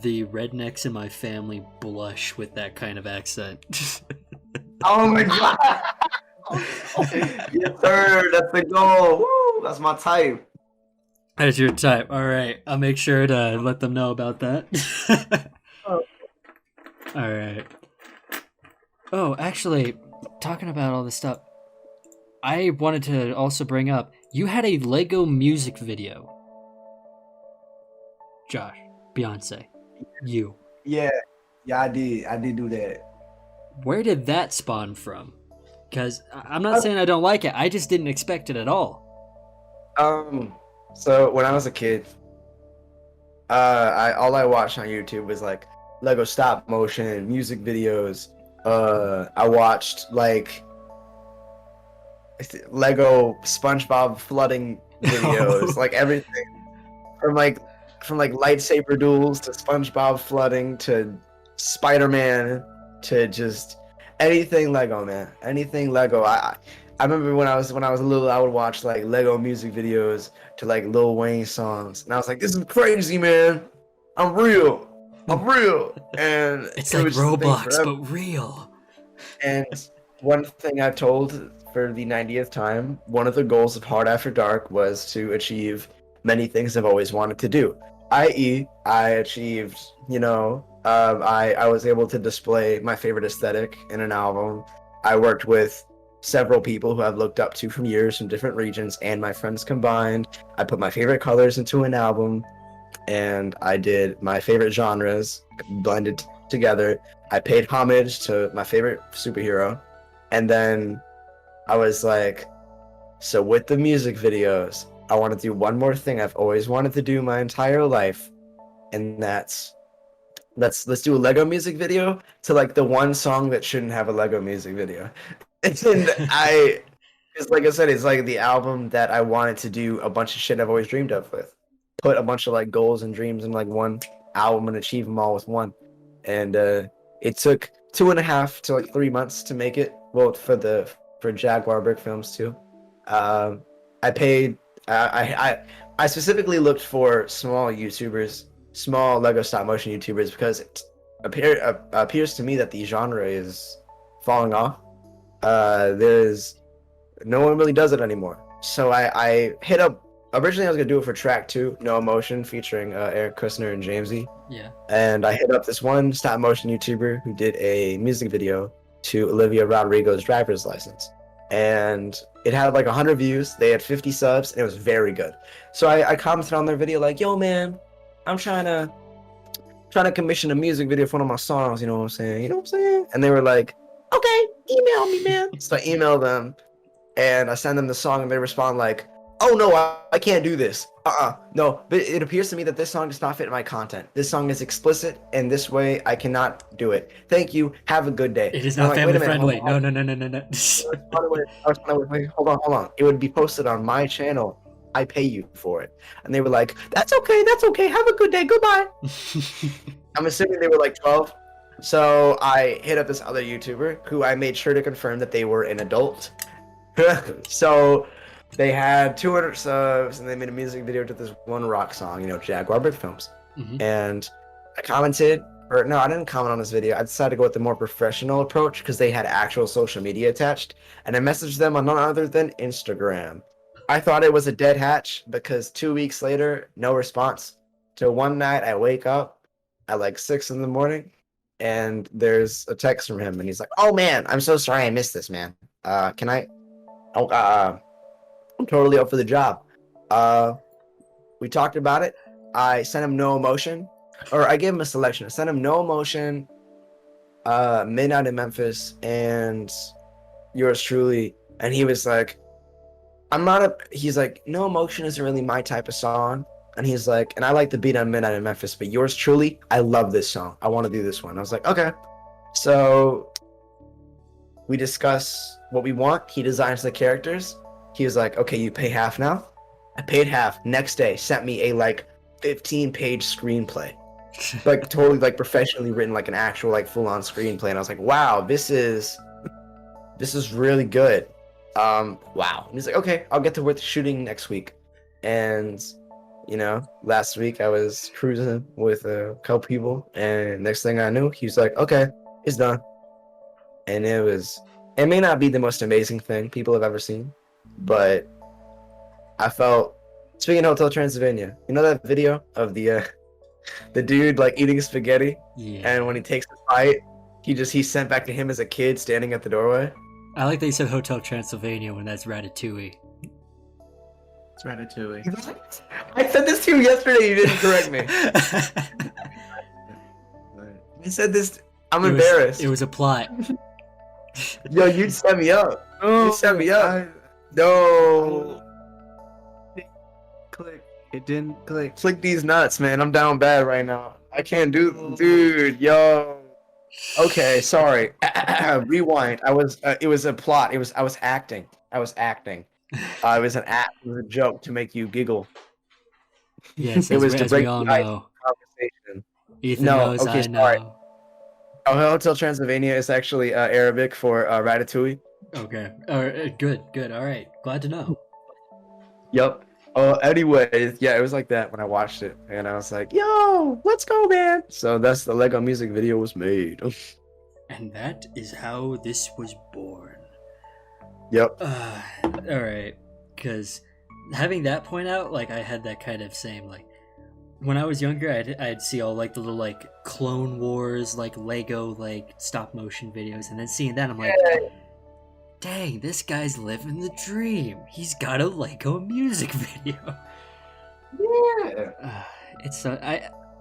the rednecks in my family blush with that kind of accent.
Oh my god! Yes, sir. That's the goal. Woo, that's my type.
That's your type. All right, I'll make sure to let them know about that. All right. Oh, actually, talking about all this stuff, I wanted to also bring up, you had a Lego music video. Josh, Beyonce, you.
Yeah, I did do that.
Where did that spawn from? Because I'm not saying I don't like it, I just didn't expect it at all.
So when I was a kid, all I watched on YouTube was like Lego stop motion, music videos. I watched like Lego SpongeBob flooding videos, like everything from lightsaber duels to SpongeBob flooding to Spider-Man to just anything Lego, man. Anything Lego. I remember when I was little, I would watch like Lego music videos to like Lil Wayne songs, and I was like, "This is crazy, man! I'm real, and
it's like Roblox but real."
And one thing I told for the 90th time, one of the goals of Hard After Dark was to achieve many things I've always wanted to do. I.e., I achieved, I was able to display my favorite aesthetic in an album. I worked with several people who I've looked up to from years from different regions and my friends combined. I put my favorite colors into an album, and I did my favorite genres blended together. I paid homage to my favorite superhero, and then I was like, so with the music videos, I want to do one more thing I've always wanted to do my entire life, and that's let's do a Lego music video to like the one song that shouldn't have a Lego music video. And because like I said, it's like the album that I wanted to do a bunch of shit I've always dreamed of with. Put a bunch of like goals and dreams in like one album and achieve them all with one. And it took 2.5 to like 3 months to make it. Well, for Jaguar Brick Films too. I paid. I specifically looked for small YouTubers, small Lego stop motion YouTubers, because it appears to me that the genre is falling off. There's no one really does it anymore. So I hit up. Originally, I was gonna do it for track 2, No Emotion, featuring Eric Kushner and Jamesy.
Yeah.
And I hit up this one stop motion YouTuber who did a music video to Olivia Rodrigo's driver's license, and it had like 100 views. They had 50 subs, and it was very good. So I commented on their video like, "Yo, man, I'm trying to commission a music video for one of my songs. You know what I'm saying? And they were like, "Okay, email me, man." So I emailed them, and I send them the song, and they respond like, "Oh no, I can't do this. No, but it appears to me that this song does not fit my content. This song is explicit, and this way I cannot do it. Thank you. Have a good day."
It is not family friendly. No.
Wait, hold on. It would be posted on my channel. I pay you for it. And they were like, that's okay, have a good day, goodbye. I'm assuming they were like 12. So I hit up this other YouTuber who I made sure to confirm that they were an adult. So they had 200 subs and they made a music video to this one rock song, Jaguar Brick Films. And I commented, or no, I didn't comment on this video. I decided to go with the more professional approach because they had actual social media attached. And I messaged them on none other than Instagram. I thought it was a dead hatch because 2 weeks later, no response. Till one night I wake up at like 6 in the morning and there's a text from him and he's like, oh man, I'm so sorry I missed this, man. Can I? I'm totally up for the job. We talked about it. I sent him No Emotion, or I gave him a selection. I sent him No Emotion, Midnight in Memphis, and Yours Truly. And he was like, he's like, No Emotion isn't really my type of song. And he's like, and I like the beat on Midnight in Memphis, but Yours Truly, I love this song. I want to do this one. I was like, okay. So we discuss what we want. He designs the characters. He was like, okay, you pay half now. I paid half. Next day, sent me a like 15-page screenplay, like totally like professionally written, like an actual like full-on screenplay. And I was like, wow, this is really good. Wow. And he's like, okay, I'll get to work shooting next week. And last week I was cruising with a couple people, and next thing I knew, he was like, okay, it's done. And it may not be the most amazing thing people have ever seen, but I felt, speaking of Hotel Transylvania, you know that video of the dude like eating spaghetti, and when he takes the bite, he sent back to him as a kid standing at the doorway.
I like that you said Hotel Transylvania when that's Ratatouille.
It's Ratatouille.
I said this to you yesterday. You didn't correct me. I said this. I'm embarrassed.
It was a plot.
Yo, you set me up. You set me up. No.
Click. It didn't click.
Click these nuts, man. I'm down bad right now. I can't do, dude. Yo. Okay, sorry. Rewind. It was a plot. I was acting. It was an act. It was a joke to make you giggle.
Yes,
it was to break
we all
the ice
know.
conversation.
Ethan knows.
Okay,
I
sorry.
know.
Oh, Hotel Transylvania is actually Arabic for Ratatouille.
Okay. Good. All right. Glad to know.
Yep. Anyways, yeah, it was like that when I watched it, and I was like, "Yo, let's go, man!" So that's the Lego music video was made.
And that is how this was born.
Yep.
All right, because having that point out, like I had that kind of same like when I was younger, I'd see all like the little like Clone Wars like Lego like stop motion videos, and then seeing that I'm like, dang, this guy's living the dream. He's got a Lego music video.
Yeah.
It's so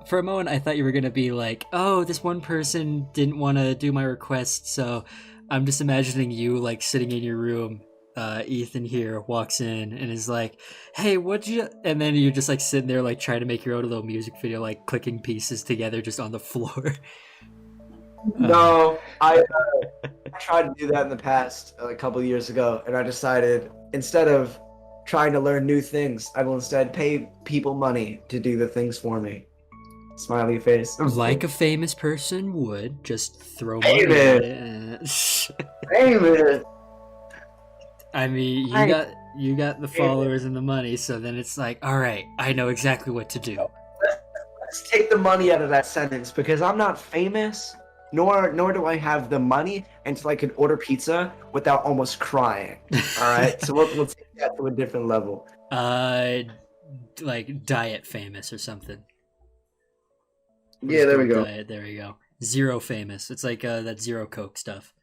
for a moment I thought you were gonna be like, oh, this one person didn't want to do my request, so I'm just imagining you like sitting in your room. Ethan here walks in and is like, hey, and then you're just like sitting there like trying to make your own little music video, like clicking pieces together just on the floor.
No, I tried to do that in the past a couple of years ago, and I decided instead of trying to learn new things, I will instead pay people money to do the things for me. Smiley face.
Like a famous person would, just throw money at it.
Amen.
I mean, you got the followers and the money, so then it's like, all right, I know exactly what to do.
Let's take the money out of that sentence because I'm not famous, nor do I have the money until I can order pizza without almost crying. All right, so we'll take that to a different level.
Like diet famous or something.
Yeah, there we go.
Diet, there we go. Zero famous. It's like that Zero Coke stuff.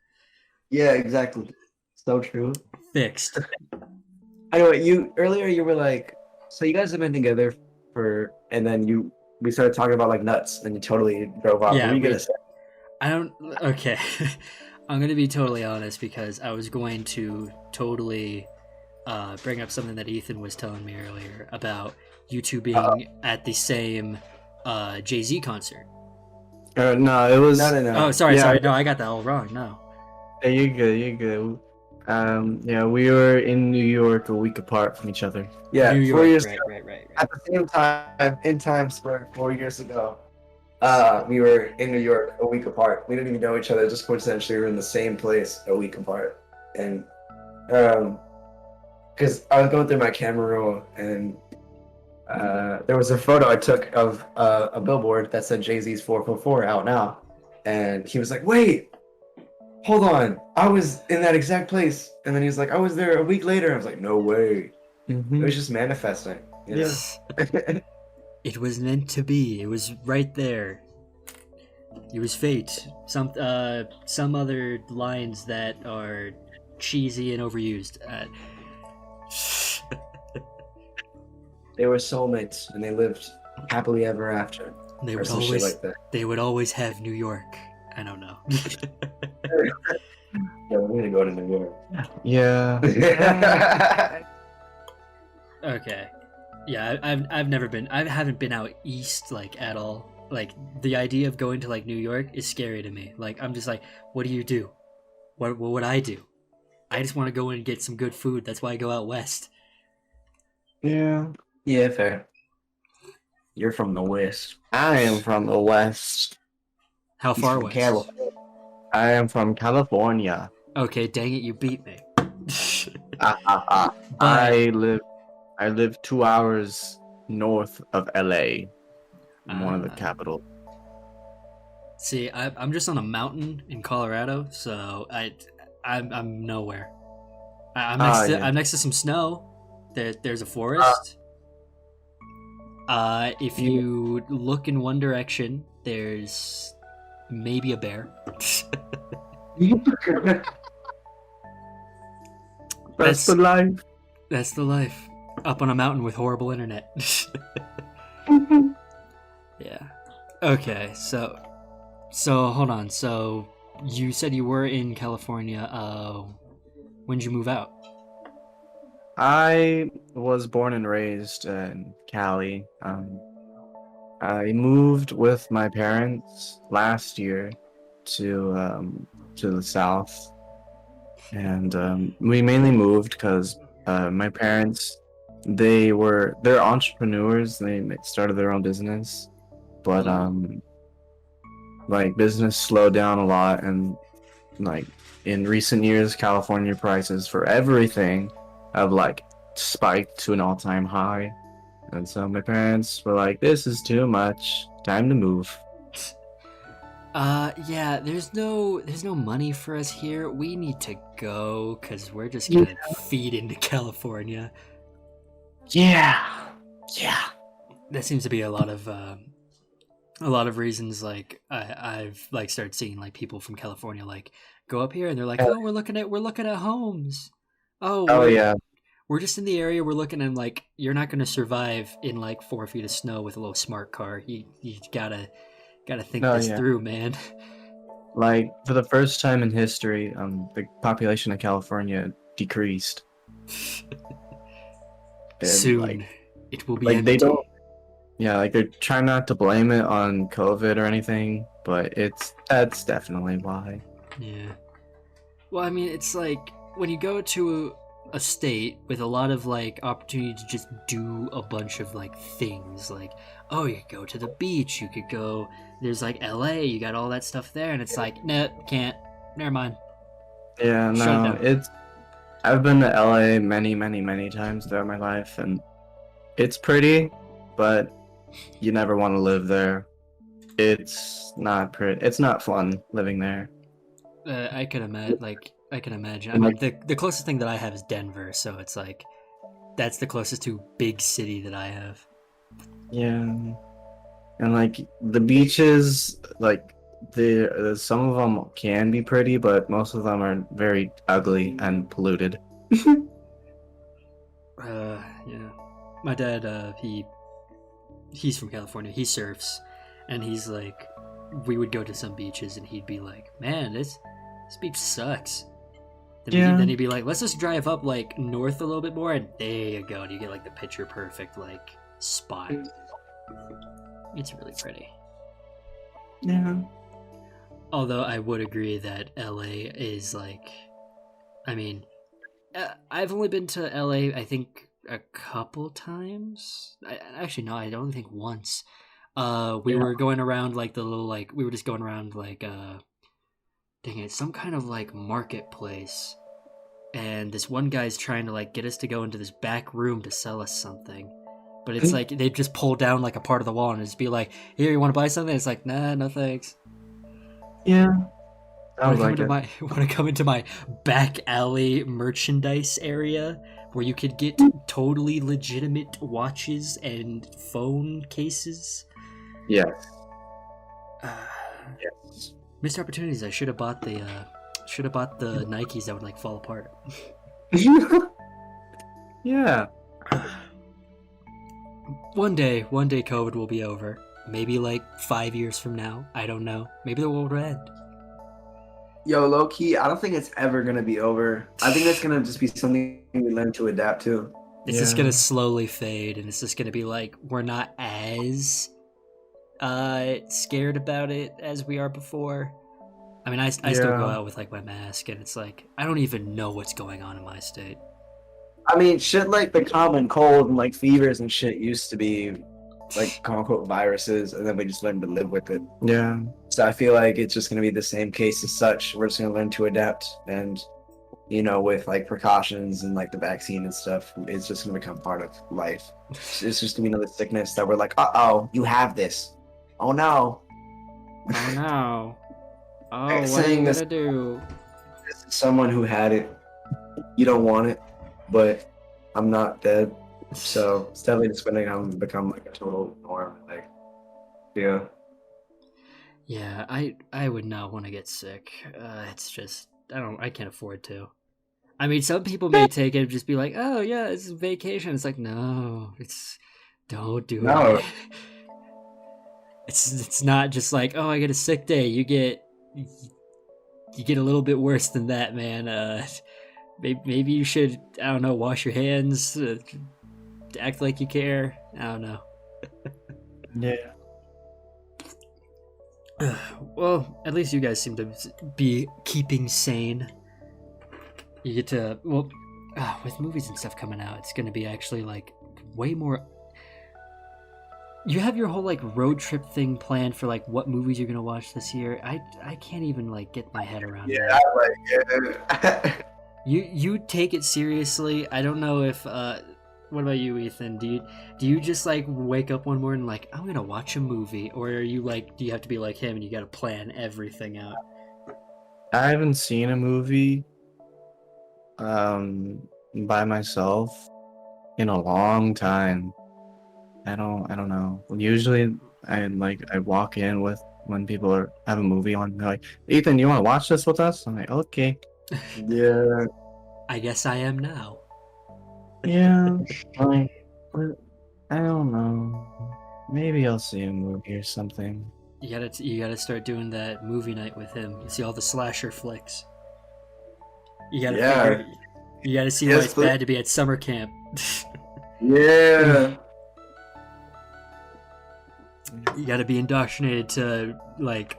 Yeah, exactly. So true.
Fixed.
Anyway, earlier you were like, so you guys have been together and then we started talking about like nuts, and you totally drove off.
Yeah,
what were you gonna say?
Okay. I'm gonna be totally honest because I was going to totally bring up something that Ethan was telling me earlier about you two being at the same Jay-Z concert.
No, it was
No.
Oh, sorry.
Yeah.
No, I got that all wrong. No.
Yeah, you're good. Yeah, we were in New York a week apart from each other.
Yeah,
New
4
York,
years
right,
ago,
right, right, right.
at the same time in Times Square 4 years ago. We were in New York a week apart. We didn't even know each other. Just coincidentally, we were in the same place a week apart. And because I was going through my camera roll, and there was a photo I took of a billboard that said Jay-Z's 444 out now. And he was like, "Wait, hold on, I was in that exact place." And then he was like, "I was there a week later." I was like, "No way." It was just manifesting. You know?
It was meant to be. It was right there. It was fate. Some other lines that are cheesy and overused.
They were soulmates, and they lived happily ever after.
They
Or
would
some shit
always
like that.
they would always have New York. I don't know.
Yeah, we're gonna go to New York.
Yeah.
Okay. Yeah, I've never been. I haven't been out east like at all. Like the idea of going to like New York is scary to me. Like I'm just like, what do you do? What would I do? I just want to go in and get some good food. That's why I go out west.
Yeah.
Yeah, fair. You're from the West.
I am from the West.
How
He's
far
from
west?
California.
I am from California.
Okay, dang it, you beat me.
But I live 2 hours north of LA. I'm one of the capital.
See, I'm just on a mountain in Colorado, so I'm nowhere. I'm next to some snow. There's a forest. If you look in one direction, there's maybe a bear.
That's the life.
That's the life. Up on a mountain with horrible internet. Yeah. Okay, so hold on. So you said you were in California. When did you move out?
I was born and raised in Cali. I moved with my parents last year to the south, and we mainly moved because my parents they're entrepreneurs. They started their own business, but like business slowed down a lot, and like in recent years, California prices for everything have like spiked to an all-time high. And so my parents were like, "This is too much. Time to move."
Yeah, there's no money for us here. We need to go because we're just gonna feed into California.
Yeah.
That seems to be a lot of reasons. Like I've like started seeing like people from California like go up here and they're like, "Oh, we're looking at homes. Oh,
Yeah.
we're just in the area. We're looking and like you're not gonna survive in like 4 feet of snow with a little smart car. You gotta think this through, man."
Like for the first time in history, the population of California decreased. And,
Soon,
like,
it will be
like
empty.
they don't. Yeah, like they're trying not to blame it on COVID or anything, but that's definitely why.
Yeah. Well, I mean, it's like when you go to a state with a lot of like opportunity to just do a bunch of like things, like you could go to the beach, you could go. There's like LA, you got all that stuff there, and it's like, nah, can't. Never mind.
Yeah,
Shut it down.
I've been to LA many times throughout my life, and it's pretty, but you never want to live there. It's not pretty. It's not fun living there.
I can imagine. I mean, the closest thing that I have is Denver, so it's like that's the closest to big city that I have.
Yeah, and like the beaches, like some of them can be pretty, but most of them are very ugly and polluted.
Yeah. My dad, he's from California. He surfs, and he's like, we would go to some beaches, and he'd be like, "Man, this beach sucks." Then he'd be like, "Let's just drive up like north a little bit more, and there you go. And you get like the picture perfect like spot. It's really pretty."
Yeah.
Although I would agree that LA is like, I mean, I've only been to LA, I think, a couple times. Actually, no, I don't think once. We were going around like the little like we were just going around like dang it, some kind of like marketplace, and this one guy's trying to like get us to go into this back room to sell us something. But it's like they just pull down like a part of the wall and just be like, "Here, you want to buy something?" It's like, "Nah, no thanks."
Yeah.
Want
Sounds
to
like it.
want to come into my back alley merchandise area where you could get totally legitimate watches and phone cases?
Yes.
Uh,
Yes.
Missed opportunities. I should have bought the Nikes that would like fall apart.
Yeah.
One day COVID will be over. Maybe like 5 years from now. I don't know. Maybe the world will end.
Yo, low key, I don't think it's ever gonna be over. I think that's gonna just be something we learn to adapt to.
It's just gonna slowly fade, and it's just gonna be like we're not as scared about it as we are before. I mean, I still go out with like my mask, and it's like I don't even know what's going on in my state.
I mean, shit like the common cold and like fevers and shit used to be like quote unquote viruses, and then we just learned to live with it.
Yeah.
So I feel like it's just gonna be the same case as such. We're just gonna learn to adapt, and you know, with like precautions and like the vaccine and stuff, it's just gonna become part of life. It's just gonna be another sickness that we're like, oh, you have this. Oh no.
Oh no! Oh,
I'm
what are
saying
you
this-
gonna do?
This is someone who had it. You don't want it, but I'm not dead. So it's definitely just gonna become like a total norm. Like, yeah.
Yeah, I would not want to get sick. It's just I can't afford to. I mean, some people may take it and just be like, "Oh yeah, it's a vacation." It's like, no, don't do
No.
it. It's not just like, "Oh, I get a sick day." You get a little bit worse than that, man. Maybe you should, I don't know, wash your hands, act like you care. I don't know.
Yeah.
Well, at least you guys seem to be keeping sane. You get to, well, with movies and stuff coming out, it's going to be actually like way more. You have your whole like road trip thing planned for like what movies you're going to watch this year. I can't even like get my head around
Yeah,
that.
like
You take it seriously. I don't know if what about you, Ethan? Do you just like wake up one morning like I'm gonna watch a movie, or are you like do you have to be like him and you gotta plan everything out?
I haven't seen a movie by myself in a long time. I don't know. Usually I walk in with when people have a movie on, they're like, Ethan, you wanna watch this with us? I'm like, okay.
yeah.
I guess I am now.
Yeah. But I don't know. Maybe I'll see a movie or something.
You gotta start doing that movie night with him. You see all the slasher flicks. You gotta you gotta see why
Yes,
it's
please.
bad to be at summer camp.
Yeah.
You gotta be indoctrinated to like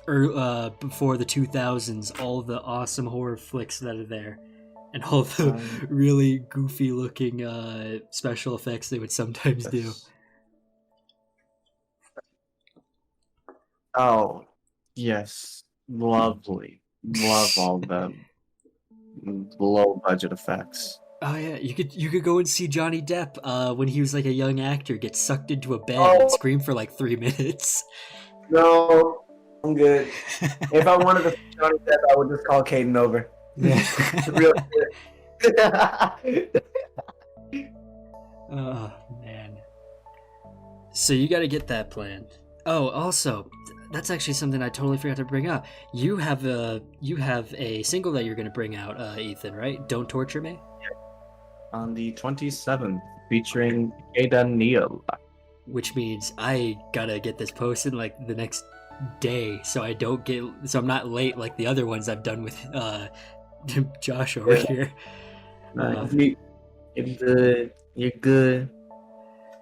before the 2000s, all the awesome horror flicks that are there, and all the really goofy looking special effects they would sometimes do.
Oh, yes. Lovely. Love all the low budget effects.
Oh yeah, you could go and see Johnny Depp when he was like a young actor get sucked into a bed
Oh.
and scream for like 3 minutes.
No, I'm good. If I wanted to see Johnny Depp, I would just call Caden over. Real good.
Oh man. So you got to get that planned. Oh, also, that's actually something I totally forgot to bring up. You have a single that you're going to bring out, Ethan, right? Don't Torture Me?
On the 27th, featuring Ada Neal.
Which means I got to get this posted like the next day so I'm not late like the other ones I've done with Josh over here.
You're good. You're good.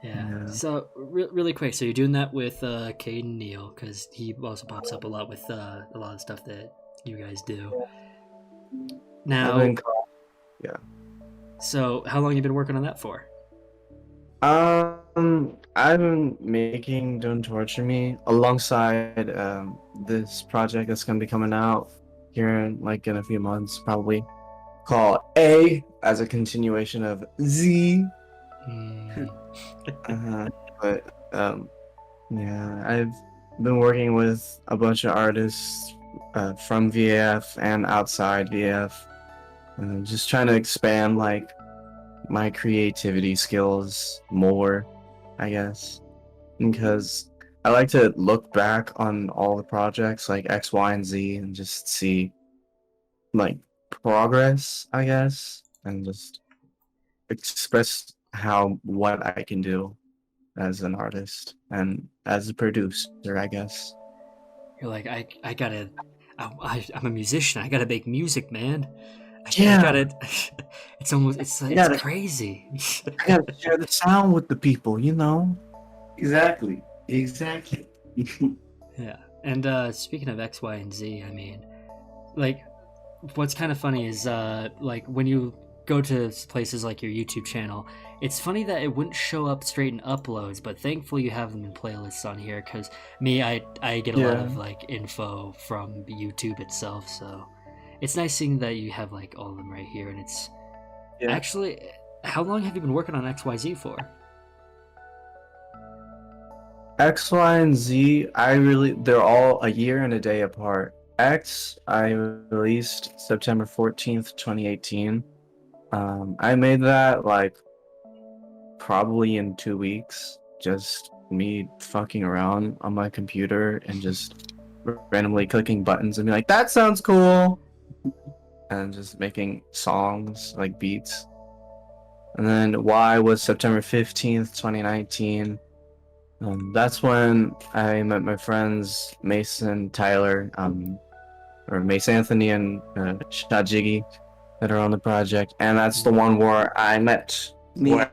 Yeah. So really quick, so you're doing that with Caden Neal because he also pops up a lot with a lot of stuff that you guys do. Now, So, how long have you been working on that for?
I've been making Don't Torture Me alongside this project that's gonna be coming out here in a few months, probably, called A as a continuation of Z.
Hmm.
But yeah, I've been working with a bunch of artists from VAF and outside VAF, just trying to expand like my creativity skills more, I guess, because I like to look back on all the projects like X, Y, and Z and just see like progress, I guess, and just express what I can do as an artist and as a producer, I guess.
You're like, I gotta, I'm a musician. I gotta make music, man. I
Yeah,
gotta. It's almost, it's
gotta-
crazy.
I gotta share the sound with the people, you know?
Exactly.
Yeah. And speaking of X, Y, and Z, I mean, like, what's kind of funny is like when you go to places like your YouTube channel, it's funny that it wouldn't show up straight in uploads, but thankfully you have them in playlists on here, because me, I get a lot of like info from YouTube itself, so it's nice seeing that you have like all of them right here. And it's actually, how long have you been working on XYZ for?
X, Y, and Z, they're all a year and a day apart. X, I released September 14th, 2018. I made that like probably in 2 weeks. Just me fucking around on my computer and just randomly clicking buttons and be like, that sounds cool. And just making songs, like beats. And then Y was September 15th, 2019. That's when I met my friends Mason, Tyler, or Mace Anthony and Shot Jiggy that are on the project, and that's the one where I met the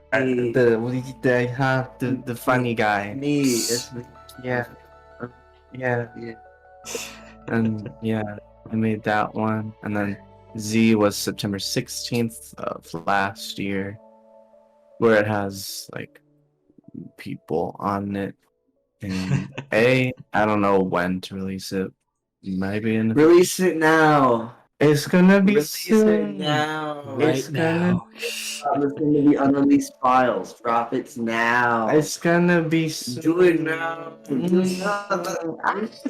funny guy.
Me. It's me.
Yeah. And yeah, I made that one, and then Z was September 16th of last year, where it has like people on it. And I don't know when to release it. Maybe in
Release it now.
It's gonna be
Release it
soon.
now.
Right
It's
now.
gonna be unreleased files. Drop it now.
It's gonna be soon.
Do it now. Do it now.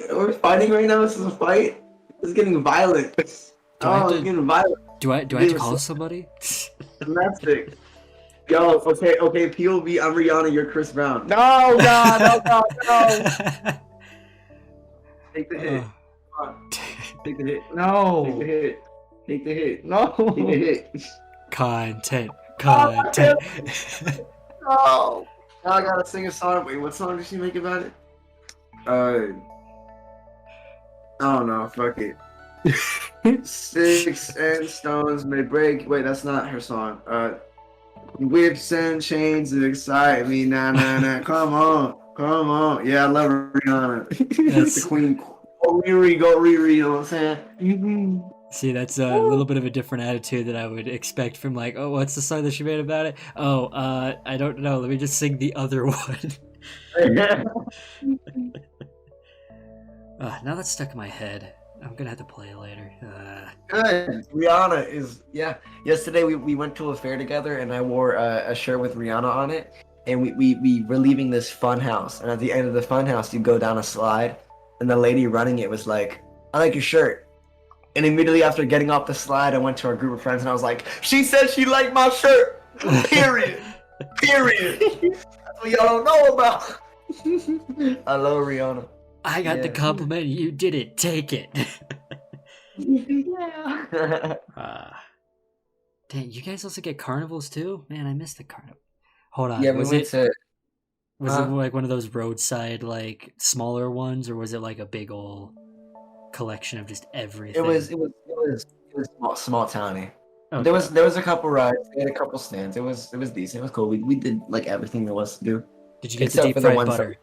We're fighting right now. This is a fight. It's getting violent.
Do I have
Oh,
to-
it's getting violent.
Do I have to call somebody?
Domestic. Yo, okay, POV, I'm Rihanna, you're Chris Brown.
No, God, no.
Take the hit. Come on. Take the hit. Take the
No.
hit. Take the hit.
No.
Take the hit.
Content.
No. Now I gotta sing a song. Wait, what song did she make about it? I don't know. Fuck it. Sticks and stones may break. Wait, that's not her song. Whips and chains that excite me. Nah. Come on. Yeah, I love Rihanna.
That's-
the queen. Go Riri. You know what I'm saying?
See, that's a little bit of a different attitude that I would expect from like, oh, what's the song that she made about it? Oh, I don't know. Let me just sing the other one. Now that's stuck in my head. I'm gonna have to play it later.
Good. Rihanna is Yesterday we went to a fair together, and I wore a shirt with Rihanna on it, and we were leaving this fun house, and at the end of the fun house, you go down a slide, and the lady running it was like, "I like your shirt." And immediately after getting off the slide, I went to our group of friends, and I was like, "She said she liked my shirt." Period. That's what y'all don't know about. I love Rihanna.
I got the compliment. You didn't take it.
Yeah.
Dang, you guys also get carnivals too? Man, I missed the carnival. Hold on.
Yeah, we
was
went
it
to.
was it like one of those roadside like smaller ones, or was it like a big old collection of just everything?
It was small towny.
Okay.
There was a couple rides. We had a couple stands. It was decent. It was cool. We did like everything there was to do.
Did you get the
except
deep
for the
fried
ones
butter?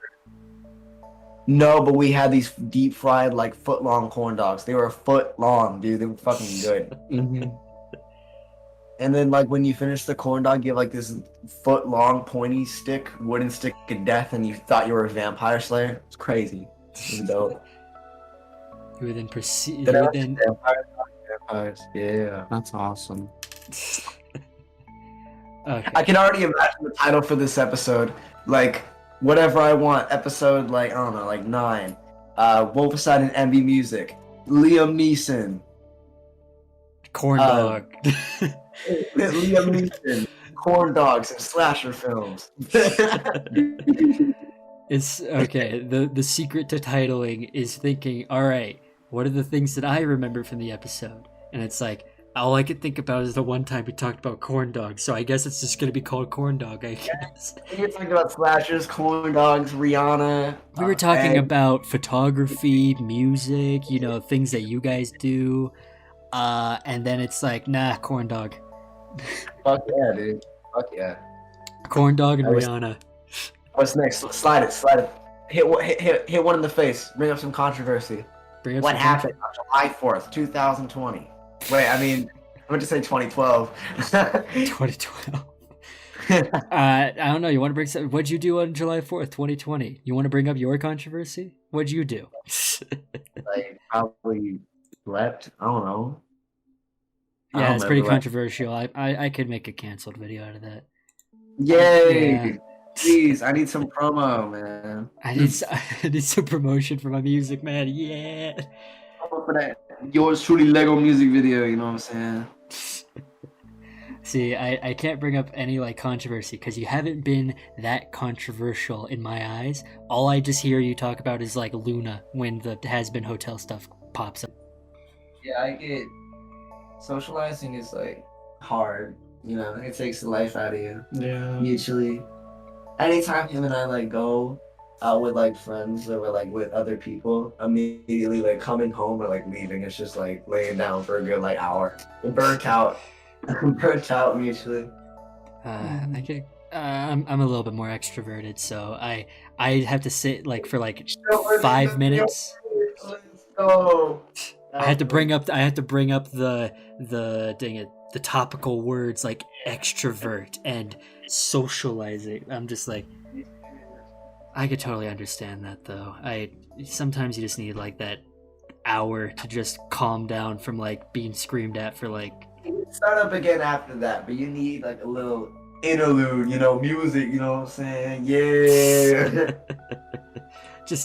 No, but we had these deep fried like foot-long corn dogs. They were a foot long. Dude, they were fucking good.
Mm-hmm.
Mm-hmm.
Yeah.
Small towny. and then like when you finish the corn dog, you have like this foot long pointy stick, wooden stick of death, and you thought you were a vampire slayer. It's crazy. It was dope.
You would then proceed.
Did
You
I
would
mention
then.
vampires? Yeah.
That's awesome.
Okay.
I can already imagine the title for this episode, like whatever I want. Episode like I don't know, like 9. Wolficide and NBMUSIC. Liam Neeson.
Corn dog.
Liam Neeson. Corn dogs and slasher films.
It's okay. The secret to titling is thinking, all right, what are the things that I remember from the episode? And it's like, all I could think about is the one time we talked about corn dogs. So I guess it's just gonna be called corn dog, I guess.
We were talking about slashers, corn dogs, Rihanna.
We were talking
and-
about photography, music, you know, things that you guys do. And then it's like, nah, corn dog.
Fuck yeah, dude. Fuck yeah.
Corn dog and
I was-
Rihanna.
What's next? Slide it. Hit one in the face. Bring up some controversy.
Bring up
What
some
happened on July 4th, 2020? Wait, I mean, I meant to say 2012.
2012. I don't know. You want to bring some? What'd you do on July 4th, 2020? You want to bring up your controversy? What'd you do?
Like, probably slept. I don't know. I
Yeah,
don't
it's pretty
remember, like-
controversial. I could make a canceled video out of that.
Yay!
Yeah.
Please, I need some promo, man.
I need some promotion for my music, man. Yeah.
Promo for that yours truly Lego music video, you know what I'm saying?
See, I can't bring up any like controversy because you haven't been that controversial in my eyes. All I just hear you talk about is like Luna when the Has Been Hotel stuff pops up.
Yeah, I get socializing is like hard, you know, it takes the life out of you.
Yeah.
Mutually. Anytime him and I like go out with like friends or like with other people, immediately like coming home or like leaving, it's just like laying down for a good like hour. Burnt out. Burnt out mutually.
I could. I'm a little bit more extroverted, so I have to sit like for like 5 minutes.
Let's go.
I had to bring up the dang it, the topical words like extrovert and socializing. I'm just like, I could totally understand that though. Sometimes you just need like that hour to just calm down from like being screamed at for like.
Start up again after that, but you need like a little interlude, you know, music, you know what I'm saying? Yeah.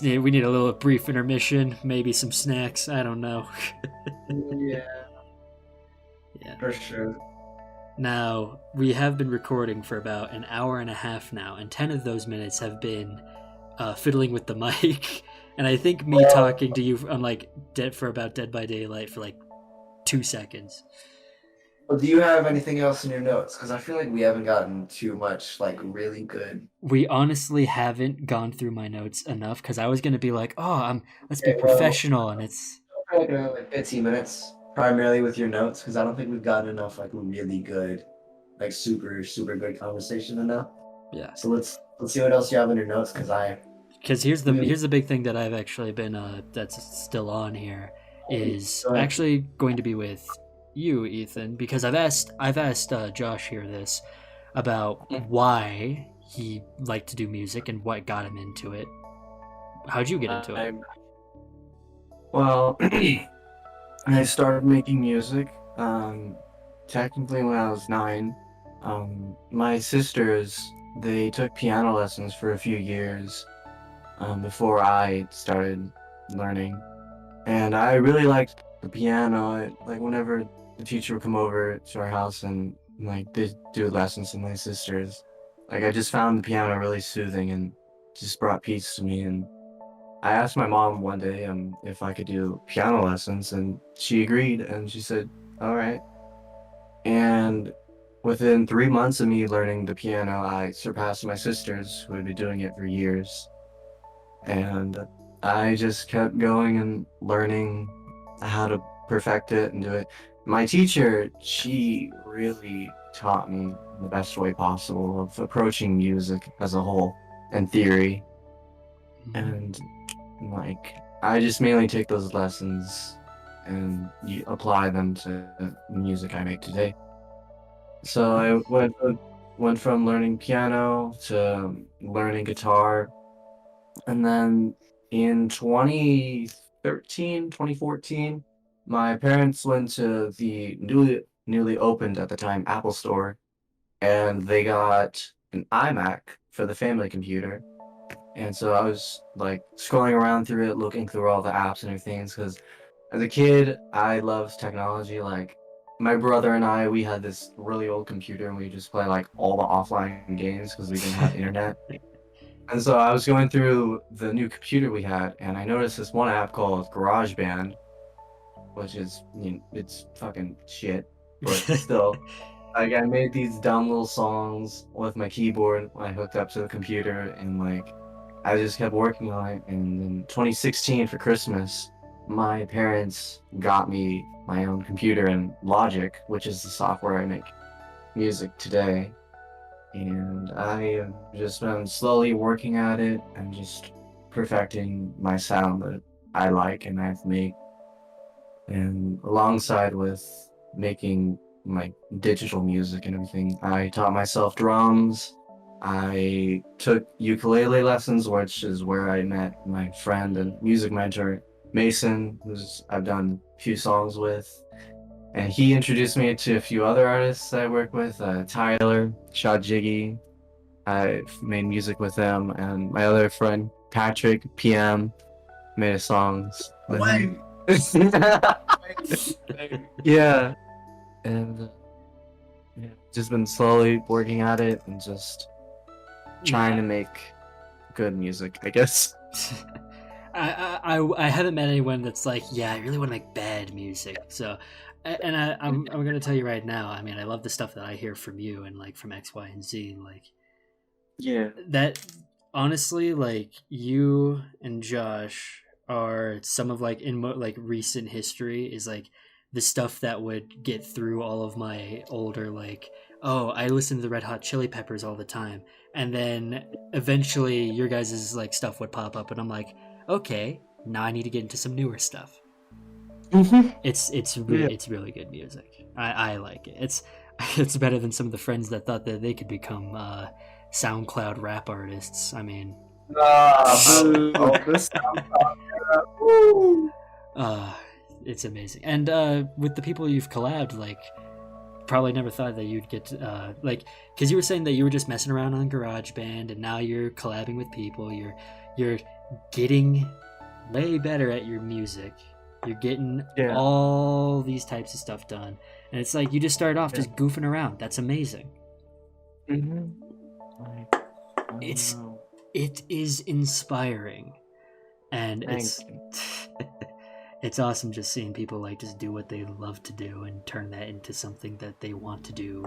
We need a little brief intermission, maybe some snacks. I don't know.
Yeah.
Yeah.
For sure.
Now, we have been recording for about an hour and a half now, and 10 of those minutes have been fiddling with the mic. And I think me talking to you on like for about Dead by Daylight for like 2 seconds.
Well, do you have anything else in your notes? Because I feel like we haven't gotten too much like really good.
We honestly haven't gone through my notes enough because I was gonna be like, let's be
Okay, well-
professional, and it's
Probably gonna have, like 15 minutes, primarily with your notes, because I don't think we've gotten enough like really good, like super good conversation enough.
yeah.
So let's see what else you have in your notes,
Because here's the big thing that I've actually been that's still on here is
Go ahead.
actually going to be with you, Ethan, because I've asked Josh here this about why he liked to do music and what got him into it. How'd you get into it?
Well, I started making music technically when I was 9. My sisters, they took piano lessons for a few years before I started learning. And I really liked the piano. Like whenever the teacher would come over to our house and like they'd do lessons with my sisters, like I just found the piano really soothing and just brought peace to me. And I asked my mom one day if I could do piano lessons, and she agreed, and she said, all right. And within 3 months of me learning the piano, I surpassed my sisters who had been doing it for years. And I just kept going and learning how to perfect it and do it. My teacher, she really taught me the best way possible of approaching music as a whole and theory. And like, I just mainly take those lessons and apply them to the music I make today. So I went from learning piano to learning guitar, and then in 2013, 2014, my parents went to the newly opened at the time Apple Store, and they got an iMac for the family computer. And so I was like scrolling around through it, looking through all the apps and everything, because as a kid, I loved technology. Like my brother and I, we had this really old computer, and we just play like all the offline games because we didn't have internet. And so I was going through the new computer we had, and I noticed this one app called GarageBand, which is, it's fucking shit, but still. Like I made these dumb little songs with my keyboard when I hooked up to the computer, and like I just kept working on it. And in 2016 for Christmas, my parents got me my own computer and Logic, which is the software I make music today. And I have just been slowly working at it and just perfecting my sound that I like and I've made. And alongside with making my digital music and everything, I taught myself drums. I took ukulele lessons, which is where I met my friend and music mentor, Mason, who's I've done a few songs with. And he introduced me to a few other artists I work with, Tyler, Shot Jiggy. I've made music with them, and my other friend, Patrick, PM, made songs with him. Yeah, and yeah, just been slowly working at it and just trying to make good music, I guess.
I haven't met anyone that's like, yeah, I really want to make bad music. So, and I'm gonna tell you right now. I mean, I love the stuff that I hear from you and like from X, Y, and Z. Like,
Yeah.
that honestly, like you and Josh are some of like like recent history is like the stuff that would get through all of my older like, oh, I listen to the Red Hot Chili Peppers all the time, and then eventually your guys' like stuff would pop up, and I'm like, okay, now I need to get into some newer stuff. It's really good music. I like it. It's better than some of the friends that thought that they could become SoundCloud rap artists. I mean,
This
it's amazing. And with the people you've collabed, like, probably never thought that you'd get to, like, because you were saying that you were just messing around on GarageBand, and now you're collabing with people. You're getting way better at your music. You're getting all these types of stuff done, and it's like you just started off just goofing around. That's amazing. It is inspiring, and it's awesome just seeing people like just do what they love to do and turn that into something that they want to do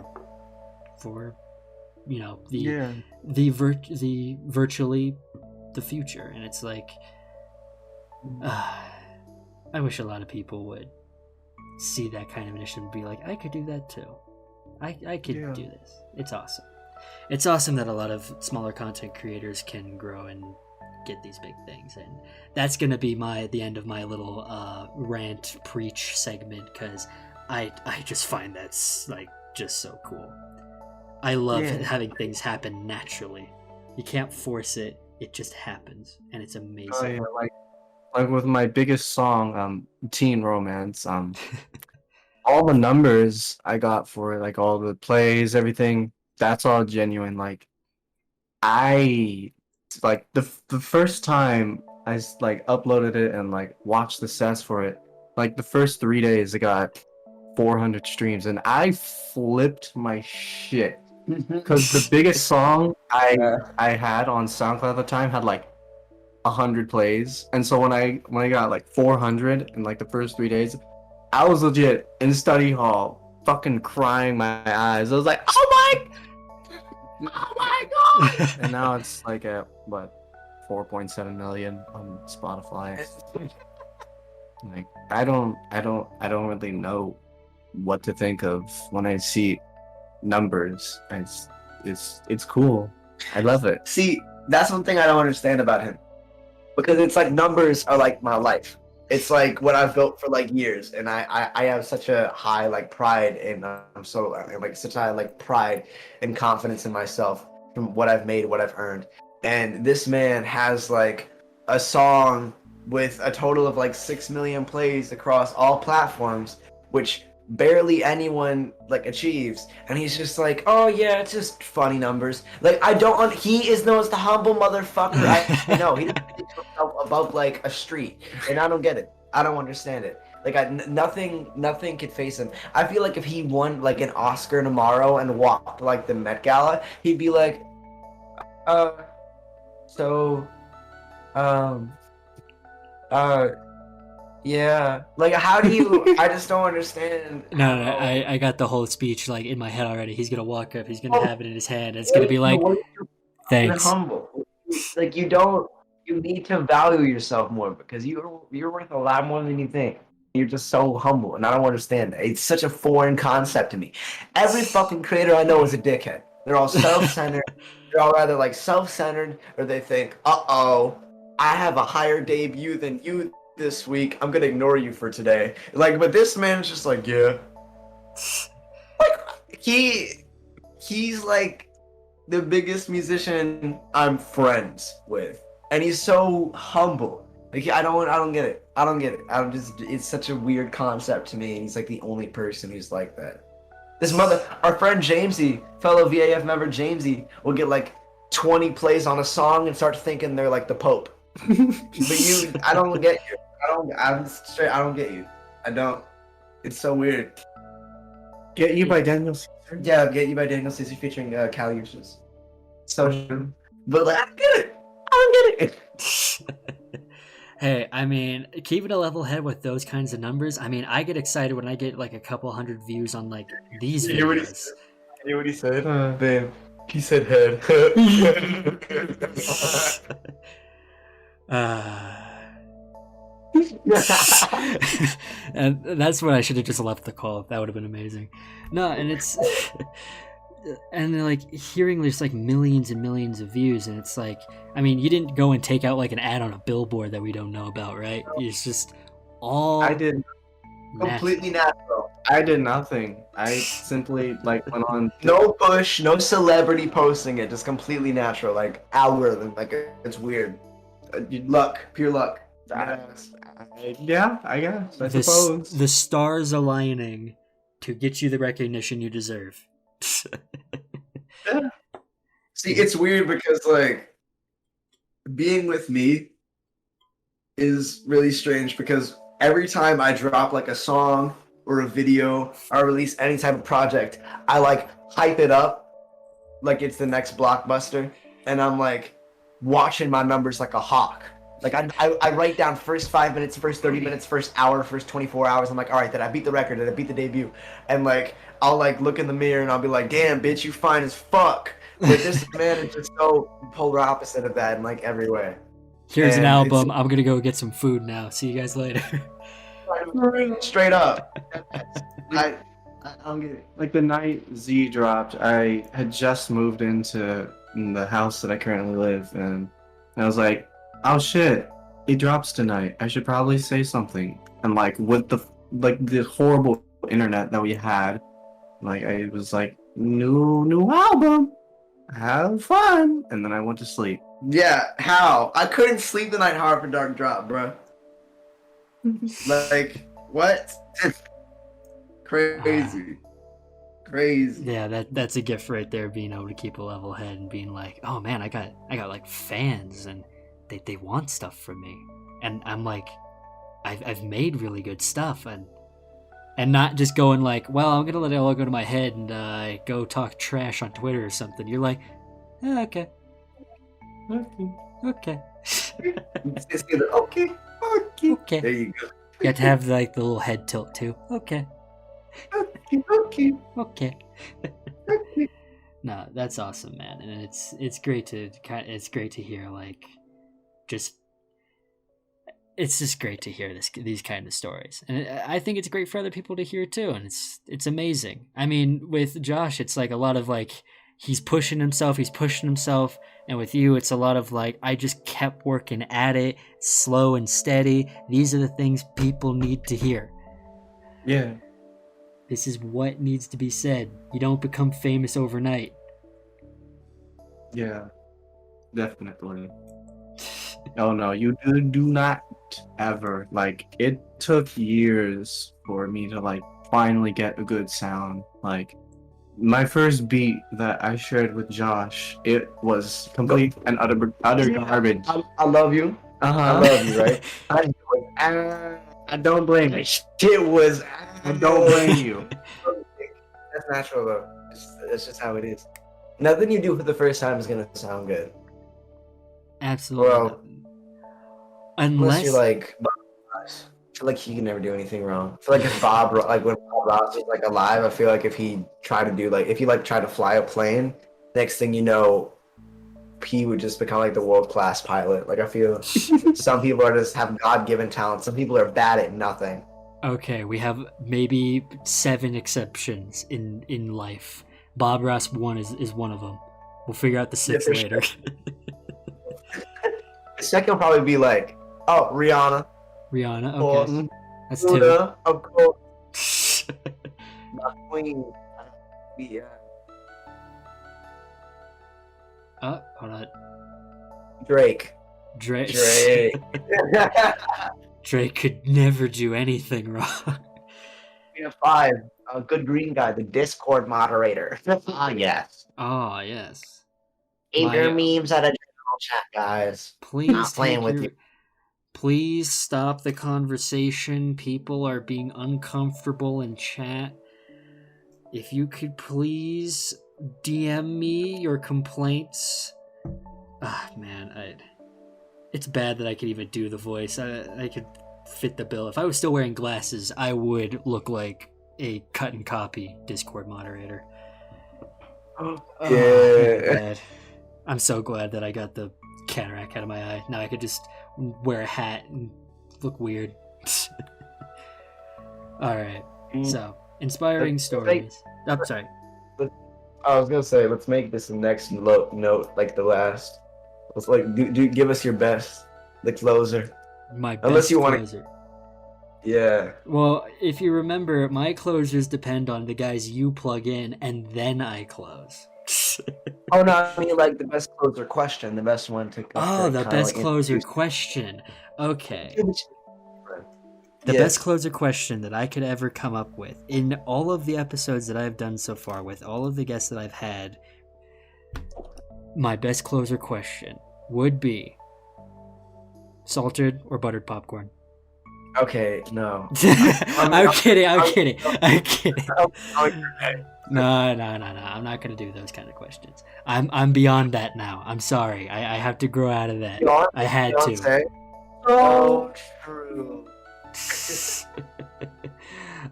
for, you know, the virtually the future. And it's like, I wish a lot of people would see that kind of initiative and be like, I could do that too. I could do this. It's awesome. It's awesome that a lot of smaller content creators can grow and get these big things, and that's gonna be the end of my little rant preach segment, because I just find that's like just so cool. I love having things happen naturally. You can't force it; it just happens, and it's amazing.
Oh, yeah, like with my biggest song, Teen Romance, all the numbers I got for it, like all the plays, everything, that's all genuine. Like I like the first time I like uploaded it and like watched the stats for it, like the first 3 days it got 400 streams, and I flipped my shit because the biggest song I had on SoundCloud at the time had like 100 plays, and so when I got like 400 in like the first 3 days, I was legit in study hall fucking crying my eyes. I was like, oh my god! And now it's like at what, 4.7 million on Spotify. Like I don't really know what to think of when I see numbers. It's cool. I love it.
See, that's one thing I don't understand about him, because it's like numbers are like my life. It's like what I've built for like years, and I have such a high like pride, and I'm so like such high like pride and confidence in myself from what I've made, what I've earned. And this man has like a song with a total of like 6 million plays across all platforms, which barely anyone like achieves. And he's just like, oh yeah, it's just funny numbers. Like I don't. He is known as the humble motherfucker. I know he doesn't think of himself above like a street, and I don't get it. I don't understand it. Like nothing could face him. I feel like if he won like an Oscar tomorrow and walked like the Met Gala, he'd be like, uh, so, um, uh, yeah. Like, how do you? I just don't understand.
No,
how-
I got the whole speech like in my head already. He's gonna walk up. He's gonna have it in his hand. And it's gonna be like,
You're
thanks.
humble. Like you don't. You need to value yourself more because you're worth a lot more than you think. You're just so humble, and I don't understand that. It's such a foreign concept to me. Every fucking creator I know is a dickhead. They're all self-centered. They're all either like self-centered, or they think, "Uh-oh, I have a higher debut than you this week. I'm gonna ignore you for today." Like, but this man's just like, yeah. Like he's like the biggest musician I'm friends with, and he's so humble. Like I don't get it. I don't get it. I don't just. It's such a weird concept to me, and he's like the only person who's like that. Our friend Jamesy, fellow VAF member Jamesy, will get like 20 plays on a song and start thinking they're like the Pope. But I don't get you. I don't get you. I don't. It's so weird.
Get You by Daniel Caesar.
Yeah, Get You by Daniel Caesar featuring Cali Uchis. So true. But like, I don't get it. I don't get it.
Hey, I mean, keeping a level head with those kinds of numbers. I mean, I get excited when I get like a couple hundred views on like these
You hear what he
videos.
You know what he said? Babe, he said head.
And that's what I should have just left the call. That would have been amazing. No, and it's and like hearing there's like millions and millions of views, and it's like, I mean, you didn't go and take out like an ad on a billboard that we don't know about, right? It's just all
I did
Completely natural.
I did nothing. I simply like went on.
No push, no celebrity posting it. Just completely natural, like algorithm. Like it's weird. Luck, pure luck.
Yeah, I guess. I
the,
suppose.
the stars aligning to get you the recognition you deserve.
See, it's weird because like being with me is really strange because every time I drop like a song or a video or release any type of project, I like hype it up like it's the next blockbuster, and I'm like watching my numbers like a hawk. Like I write down first 5 minutes, first 30 minutes, first hour, first 24 hours. I'm like, all right, did I beat the record? Did I beat the debut? And like I'll like look in the mirror and I'll be like, damn, bitch, you fine as fuck. But this man is just so polar opposite of that in like every way.
Here's an
And
album. I'm gonna go get some food now. See you guys later.
Straight up. I don't get it.
Like the night Z dropped, I had just moved into the house that I currently live in. And I was like, oh shit, it drops tonight. I should probably say something. And like with the horrible internet that we had, like I was like, new album. Have fun. And then I went to sleep.
Yeah, how? I couldn't sleep the night Hard for Dark dropped, bro. Like, what? Crazy. Crazy.
Yeah, that's a gift right there, being able to keep a level head and being like, oh man, I got like fans and they want stuff from me. And I'm like, I've made really good stuff, and not just going like, well, I'm gonna let it all go to my head and go talk trash on Twitter or something. You're like, okay.
It's either okay.
Okay.
There you go.
You have to have like the little head tilt too. Okay. Okay. No, that's awesome, man, and it's great to hear like just. It's just great to hear these kind of stories, and I think it's great for other people to hear too, and it's amazing. I mean, with Josh, it's like a lot of like he's pushing himself, and with you it's a lot of like, I just kept working at it, slow and steady. These are the things people need to hear.
Yeah.
This is what needs to be said. You don't become famous overnight.
Yeah. Definitely. Oh no, you do not ever. Like, it took years for me to like finally get a good sound. Like, my first beat that I shared with Josh, it was complete and utter garbage.
I love you. I love you, right?
I don't blame you.
Shit was.
I don't blame you.
That's natural though. That's just how it is. Nothing you do for the first time is gonna sound good.
Absolutely.
Well,
unless
you're like Bob Ross. I feel like he can never do anything wrong. I feel like if when Bob Ross was like alive, I feel like if he tried to do like, if he like tried to fly a plane, next thing you know, he would just become like the world-class pilot. Like, I feel some people are just have God-given talent. Some people are bad at nothing.
Okay, we have maybe 7 exceptions in life. Bob Ross is one of them. We'll figure out the 6th later.
The second will probably be like, oh, Rihanna.
Rihanna, okay.
Course.
That's
Luna,
2.
of course. My queen. Yeah.
Oh, hold on.
Drake.
Drake.
Drake.
Drake could never do anything wrong.
We have 5. A good green guy, the Discord moderator. Ah, yes.
Oh, yes.
Keep your memes at a general chat, guys.
Please
Not playing with you.
Please stop the conversation. People are being uncomfortable in chat. If you could please DM me your complaints. Ah, man, it's bad that I could even do the voice. I could fit the bill. If I was still wearing glasses, I would look like a cut and copy Discord moderator.
Yeah.
I'm so glad that I got the cataract out of my eye. Now I could just wear a hat and look weird. Alright, so, inspiring stories. Oh, sorry.
I was gonna say, let's make this the next note, like the last. Let's like do give us your best, the closer.
My best
Unless you want
closer.
Yeah.
Well, if you remember, my closers depend on the guys you plug in, and then I close.
Oh no, I mean like the best closer question, the best one to.
Oh, the best closer question. Okay. The best closer question that I could ever come up with in all of the episodes that I've done so far, with all of the guests that I've had, my best closer question would be salted or buttered popcorn.
Okay, no.
I'm kidding. No, I'm not gonna do those kind of questions. I'm beyond that now. I'm sorry. I have to grow out of that. I had to.
So true.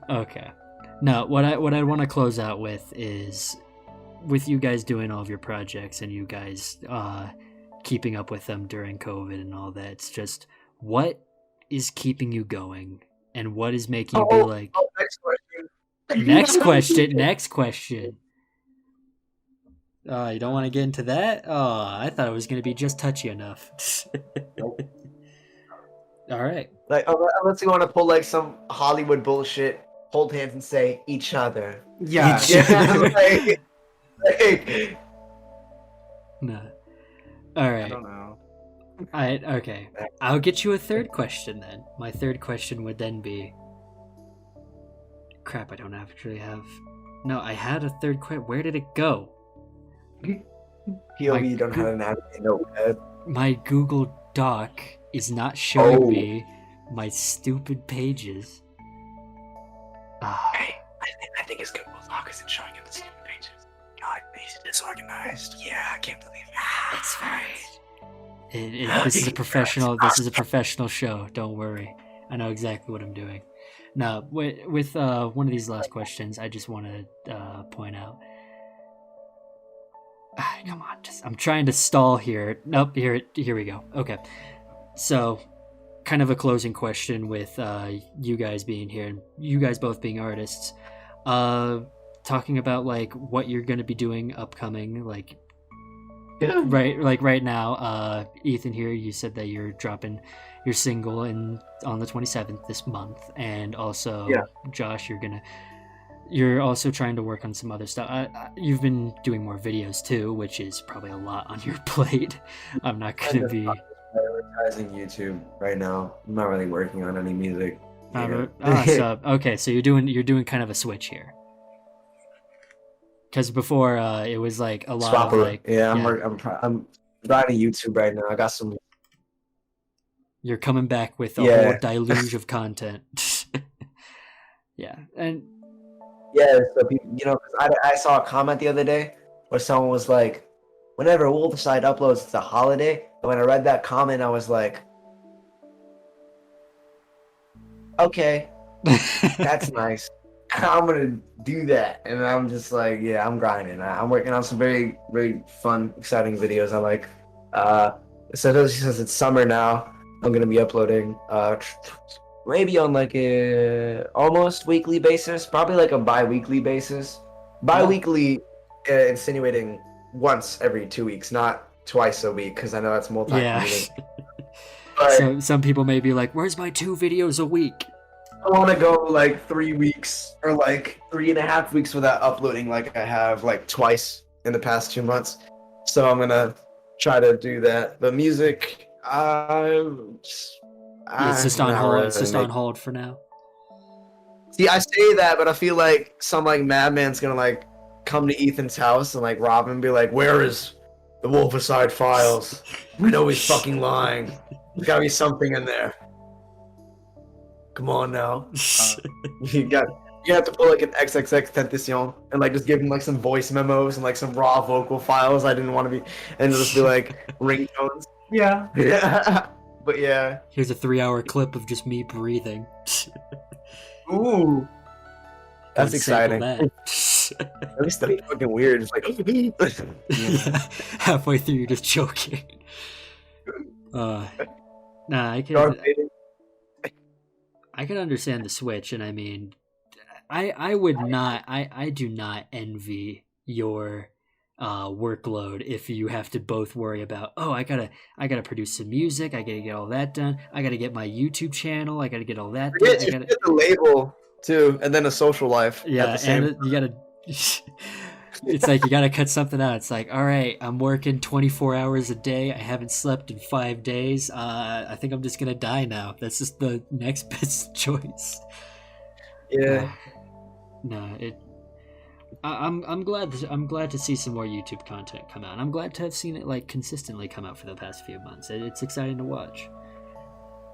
Okay. No, what I want to close out with is, with you guys doing all of your projects and you guys keeping up with them during COVID and all that, it's just, what is keeping you going, and what is making you be like, next question. You don't want to get into that? Oh, I thought it was going to be just touchy enough. All right.
Like, unless you want to pull like some Hollywood bullshit, hold hands and say each other.
Yeah.
No. All right.
I don't know.
Okay. I'll get you a third question then. My third question would then be, crap, I don't actually have. No, I had a third question. Where did it go?
POV, you don't have an notepad.
My Google Doc is not showing me my stupid pages.
Hey, I think his Google Doc isn't showing him the stupid pages. God, he's disorganized. Yeah, I can't believe it.
It's fine. This is a professional. This is a professional show. Don't worry. I know exactly what I'm doing. Now, with one of these last questions, I just want to point out. Come on, I'm trying to stall here. Nope, here we go. Okay, so kind of a closing question with you guys being here and you guys both being artists. talking about like what you're gonna be doing upcoming, like
Yeah.
right now, Ethan here, you said that you're dropping your single on the 27th this month, and also
Yeah.
Josh, you're also trying to work on some other stuff. You've been doing more videos too, which is probably a lot on your plate. I'm not gonna be
prioritizing YouTube right now. I'm not really working on any music.
so okay, so you're doing kind of a switch here, because before it was like a lot
Swap
of
it.
like
I'm writing YouTube right now. I got some.
you're coming back with a
Yeah.
whole deluge of content. Yeah, and
Yeah, so people, 'cause I saw a comment the other day where someone was like, "Whenever Wolficide uploads, it's a holiday." And when I read that comment, I was like, "Okay, that's nice. I'm gonna do that." And I'm just like, "Yeah, I'm grinding. I'm working on some very, very fun, exciting videos. I like." So since it's summer now, I'm gonna be uploading maybe on like a almost weekly basis, probably like a bi-weekly basis. Bi-weekly, insinuating once every 2 weeks, not twice a week, because I know that's multi-commuting. But
so some people may be like, "Where's my 2 videos a week?"
I want to go like 3 weeks or like 3.5 weeks without uploading, like I have like twice in the past 2 months. So I'm gonna try to do that. But music,
It's just on hold. It's just on hold for now.
See, I say that, but I feel like some like madman's gonna like come to Ethan's house and like rob him and be like, "Where is the Wolficide files? I know he's fucking lying. There's gotta be something in there. Come on now." You have to pull like an XXX Tentacion and like just give him like some voice memos and like some raw vocal files I didn't want to be, and it'll just be like ringtones. Yeah. Yeah. But yeah.
Here's a 3-hour clip of just me breathing.
Ooh. That's
Go sample
exciting.
that.
At least that'd be fucking weird. It's like
Halfway through, you're just choking. Nah, I
Darth
can.
Vader.
I can understand the switch, and I mean, I would not. I do not envy your workload if you have to both worry about, oh, I gotta produce some music, I gotta get all that done, I gotta get my YouTube channel, I gotta get all that done, I gotta
Get the label too, and then a social life.
yeah,
at the same
and you gotta it's like you gotta cut something out. It's like, all right, I'm working 24 hours a day, I haven't slept in 5 days, I think I'm just gonna die now. That's just the next best choice.
Yeah.
No, I'm glad to see some more YouTube content come out. And I'm glad to have seen it like consistently come out for the past few months. It's exciting to watch.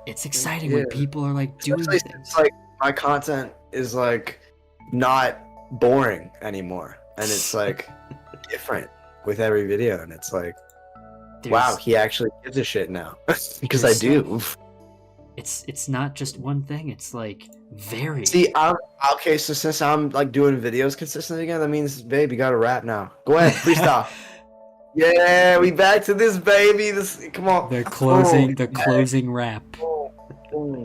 It's exciting when people are like doing
Especially
things.
since, like, my content is like not boring anymore, and it's like different with every video, and it's like, wow, he actually gives a shit now. Because I do.
It's not just one thing. It's like very.
See, okay. So since I'm like doing videos consistently again, that means, babe, you got to rap now. Go ahead, freestyle. Yeah, we back to this, baby. This, come on.
They're closing. They're closing rap.
Boom,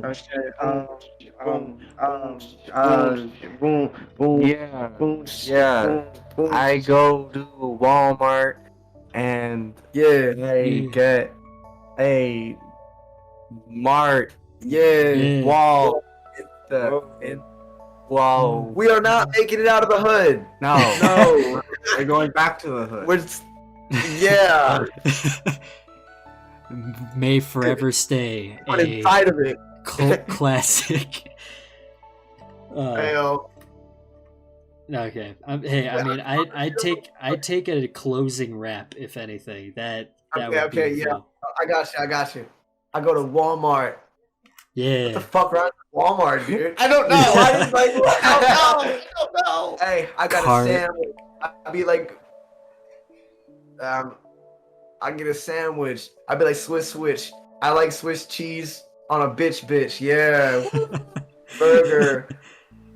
Yeah.
boom,
Yeah.
boom.
I go to Walmart and
Yeah,
I get a Mart
Yeah.
wall.
the,
Whoa.
we are not making it out of the hood.
No.
No,
We're going back to the hood.
we're yeah.
May forever stay
But
a
inside of it,
cult classic.
hell,
Okay. Hey, I mean, I'd take a closing rap if anything. That would be
okay, yeah.
fun.
I got you. I go to Walmart. What
Yeah.
the fuck wrong with Walmart, dude?
I don't know.
I just like, I don't know. Hey, I got
Cart.
a sandwich. I'd be like, I get a sandwich. I'd be like Swiss switch. I like Swiss cheese on a bitch. Yeah. Burger.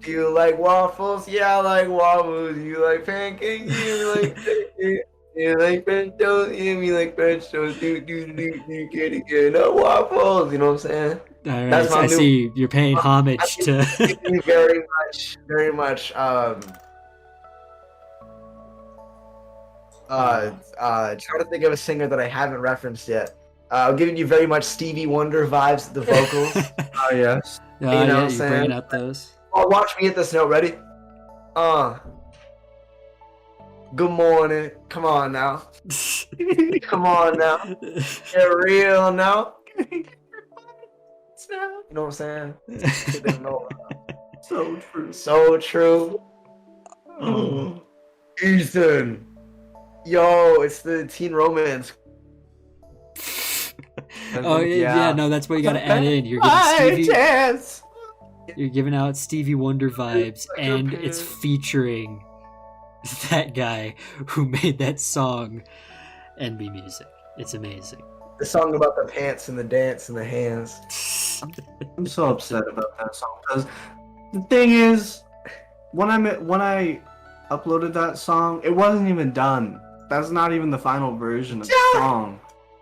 Do you like waffles? Yeah, I like waffles. You like pancakes? You like pancakes? You like French toast? Yeah, me like French toast. Do get no waffles. You know what I'm saying?
All right.
That's my
I
new-
see. You're paying homage to.
Very much Trying to think of a singer that I haven't referenced yet. I'm giving you very much Stevie Wonder vibes, the vocals.
Oh yes.
You know what I'm
you're
saying?
bringing out those.
Oh, watch me hit this note. Ready? Good morning. Come on now. Come on now. Get real now. You know what I'm saying? They don't know. So true. So true. Ethan. Yo, it's the teen romance.
Oh yeah, no, that's what you gotta add in. You're giving Stevie, you're giving out Stevie Wonder vibes, and it's featuring that guy who made that song, NBMUSIC. It's amazing.
The song about the pants and the dance and the hands.
I'm so upset about that song because the thing is, when I uploaded that song, it wasn't even done. That's not even the final version of the song.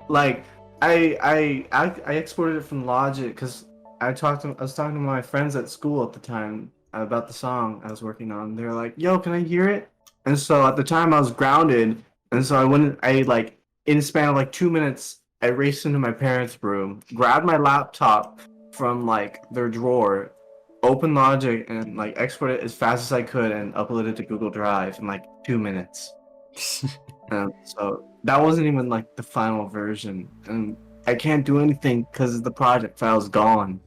Like I exported it from Logic because I was talking to my friends at school at the time about the song I was working on. They were like, "Yo, can I hear it?" And so at the time I was grounded, and so in a span of like 2 minutes, I raced into my parents' room, grabbed my laptop from like their drawer, opened Logic, and like exported it as fast as I could and uploaded it to Google Drive in like 2 minutes. So that wasn't even like the final version, and I can't do anything because the project file's gone.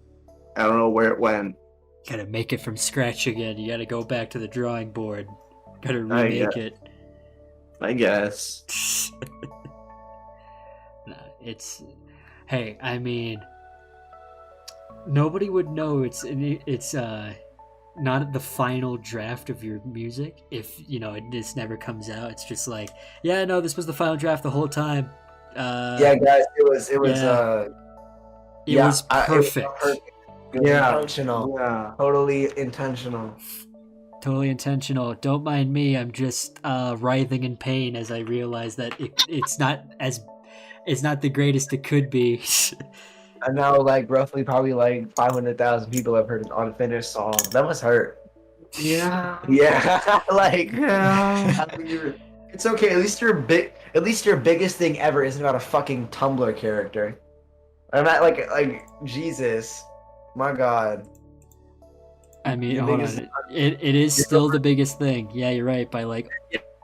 I don't know where it went.
Gotta make it from scratch again. You gotta go back to the drawing board. Gotta remake it.
I guess.
It's, hey, I mean, nobody would know it's not the final draft of your music if this never comes out. It's just like, yeah, no, this was the final draft the whole time.
Yeah, guys, it was
it was perfect.
It was intentional. Yeah, totally intentional.
Totally intentional. Don't mind me. I'm just writhing in pain as I realize that it's not the greatest it could be.
And now, like, roughly probably like 500,000 people have heard an unfinished song. That must hurt.
Yeah.
Yeah. Like,
yeah.
I mean, it's okay. At least your biggest thing ever isn't about a fucking Tumblr character. I'm not like Jesus, my God.
I mean, hold on. It is still the biggest thing. Yeah, you're right. By like,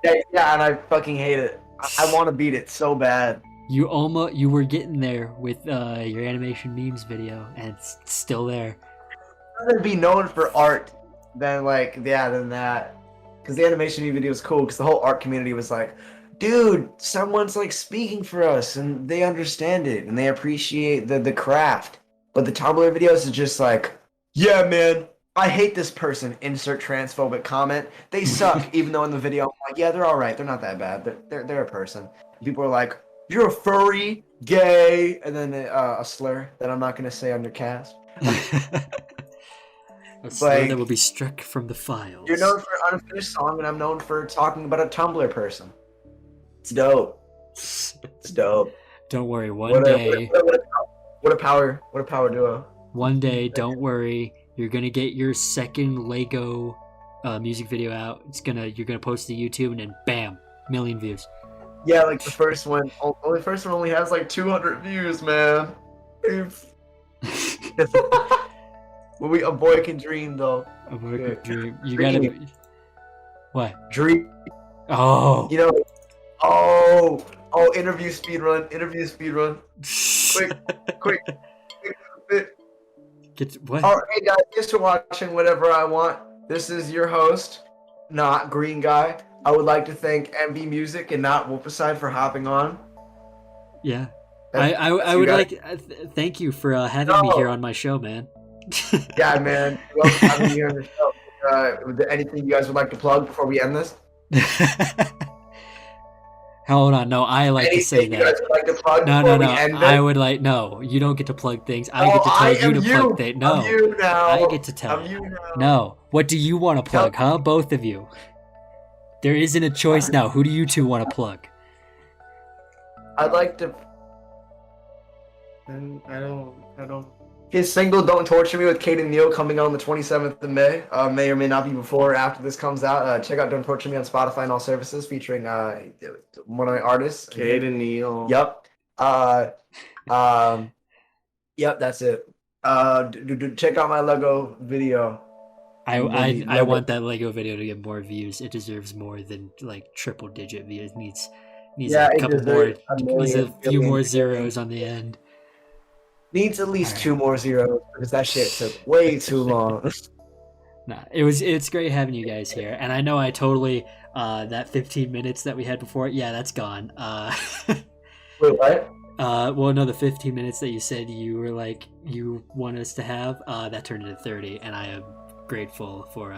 yeah, and I fucking hate it. I want to beat it so bad.
You were getting there with your animation memes video, and it's still there.
I'd rather be known for art than than that, because the animation meme video was cool. Because the whole art community was like, dude, someone's like speaking for us, and they understand it, and they appreciate the craft. But the Tumblr videos is just like, yeah, man, I hate this person. Insert transphobic comment. They suck. Even though in the video, I'm like, yeah, they're all right. They're not that bad. They're a person. People are like, you're a furry, gay, and then a slur that I'm not gonna say on your cast.
A slur that will be struck from the files.
You're known for an unfinished song, and I'm known for talking about a Tumblr person. It's dope. It's dope.
Don't worry. One day.
What a power duo.
One day, don't worry. You're gonna get your second Lego music video out. You're gonna post it to YouTube, and then bam, 1,000,000 views.
Yeah, like the first one. Only first one only has like 200 views, man. A boy can dream, though.
A boy can dream. You gotta. What?
Dream.
Oh.
You know. Oh! Interview speed run. Quick.
What?
All right, hey guys, thanks for watching Whatever I Want. This is your host, not Green Guy. I would like to thank NBMUSIC and not Wolficide for hopping on.
Yeah. I would like thank you for having me here on my show, man.
Yeah, man. You're welcome for having me here on the show. Anything you guys would like to plug before we end this?
Hold on, no, I like to say that.
You guys would like to plug
no.
we end
I would like you don't get to plug things. I get to tell you to plug things. No,
I'm you now.
I get to tell
I'm
you.
You now.
No, what do you want to plug, huh? Both of you. There isn't a choice now. Who do you two want to plug?
I'd like to.
And I don't.
His single "Don't Torture Me" with Kate and Neil coming on the 27th of May. May or may not be before or after this comes out. Check out "Don't Torture Me" on Spotify and all services, featuring one of my artists,
Kate and Neil.
Yep. Yep. That's it. Check out my Lego video.
I want that Lego video to get more views. It deserves more than like triple digit views. Needs
Yeah,
a
it
couple more.
deserves a
Needs a
million,
few
billion,
more
billion.
zeros on the end.
Needs at least
Alright.
2 more zeros because that shit took way too long.
Nah, it's great having you guys here, and I know I totally that 15 minutes that we had before. Yeah, that's gone.
Wait, what?
Well, no, the 15 minutes that you said you were like you want us to have, that turned into 30, and I am grateful for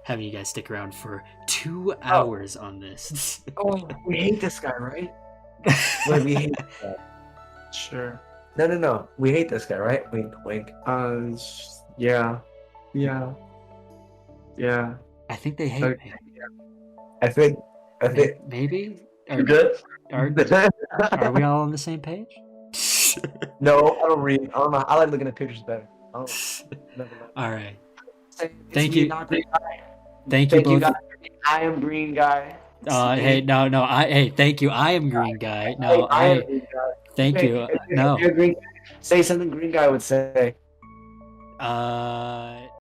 having you guys stick around for 2 hours on this.
Oh, we hate this guy, right? Wait, we hate this guy.
Sure.
No. We hate this guy, right? Wink, wink.
Yeah.
I think they hate
Okay.
me.
I think.
Maybe?
You good?
Are we all on the same page?
No, I don't read. I don't know. I like looking at pictures better. I don't never know.
All right.
It's
Thank
me,
you.
not green guy.
Thank you both.
guys. I am green guy.
Hey, no. Hey, thank you. I am green guy. No,
Hey, I am
I.
green guy.
Thank
Hey,
you.
if
No.
you're green, say something green guy would say.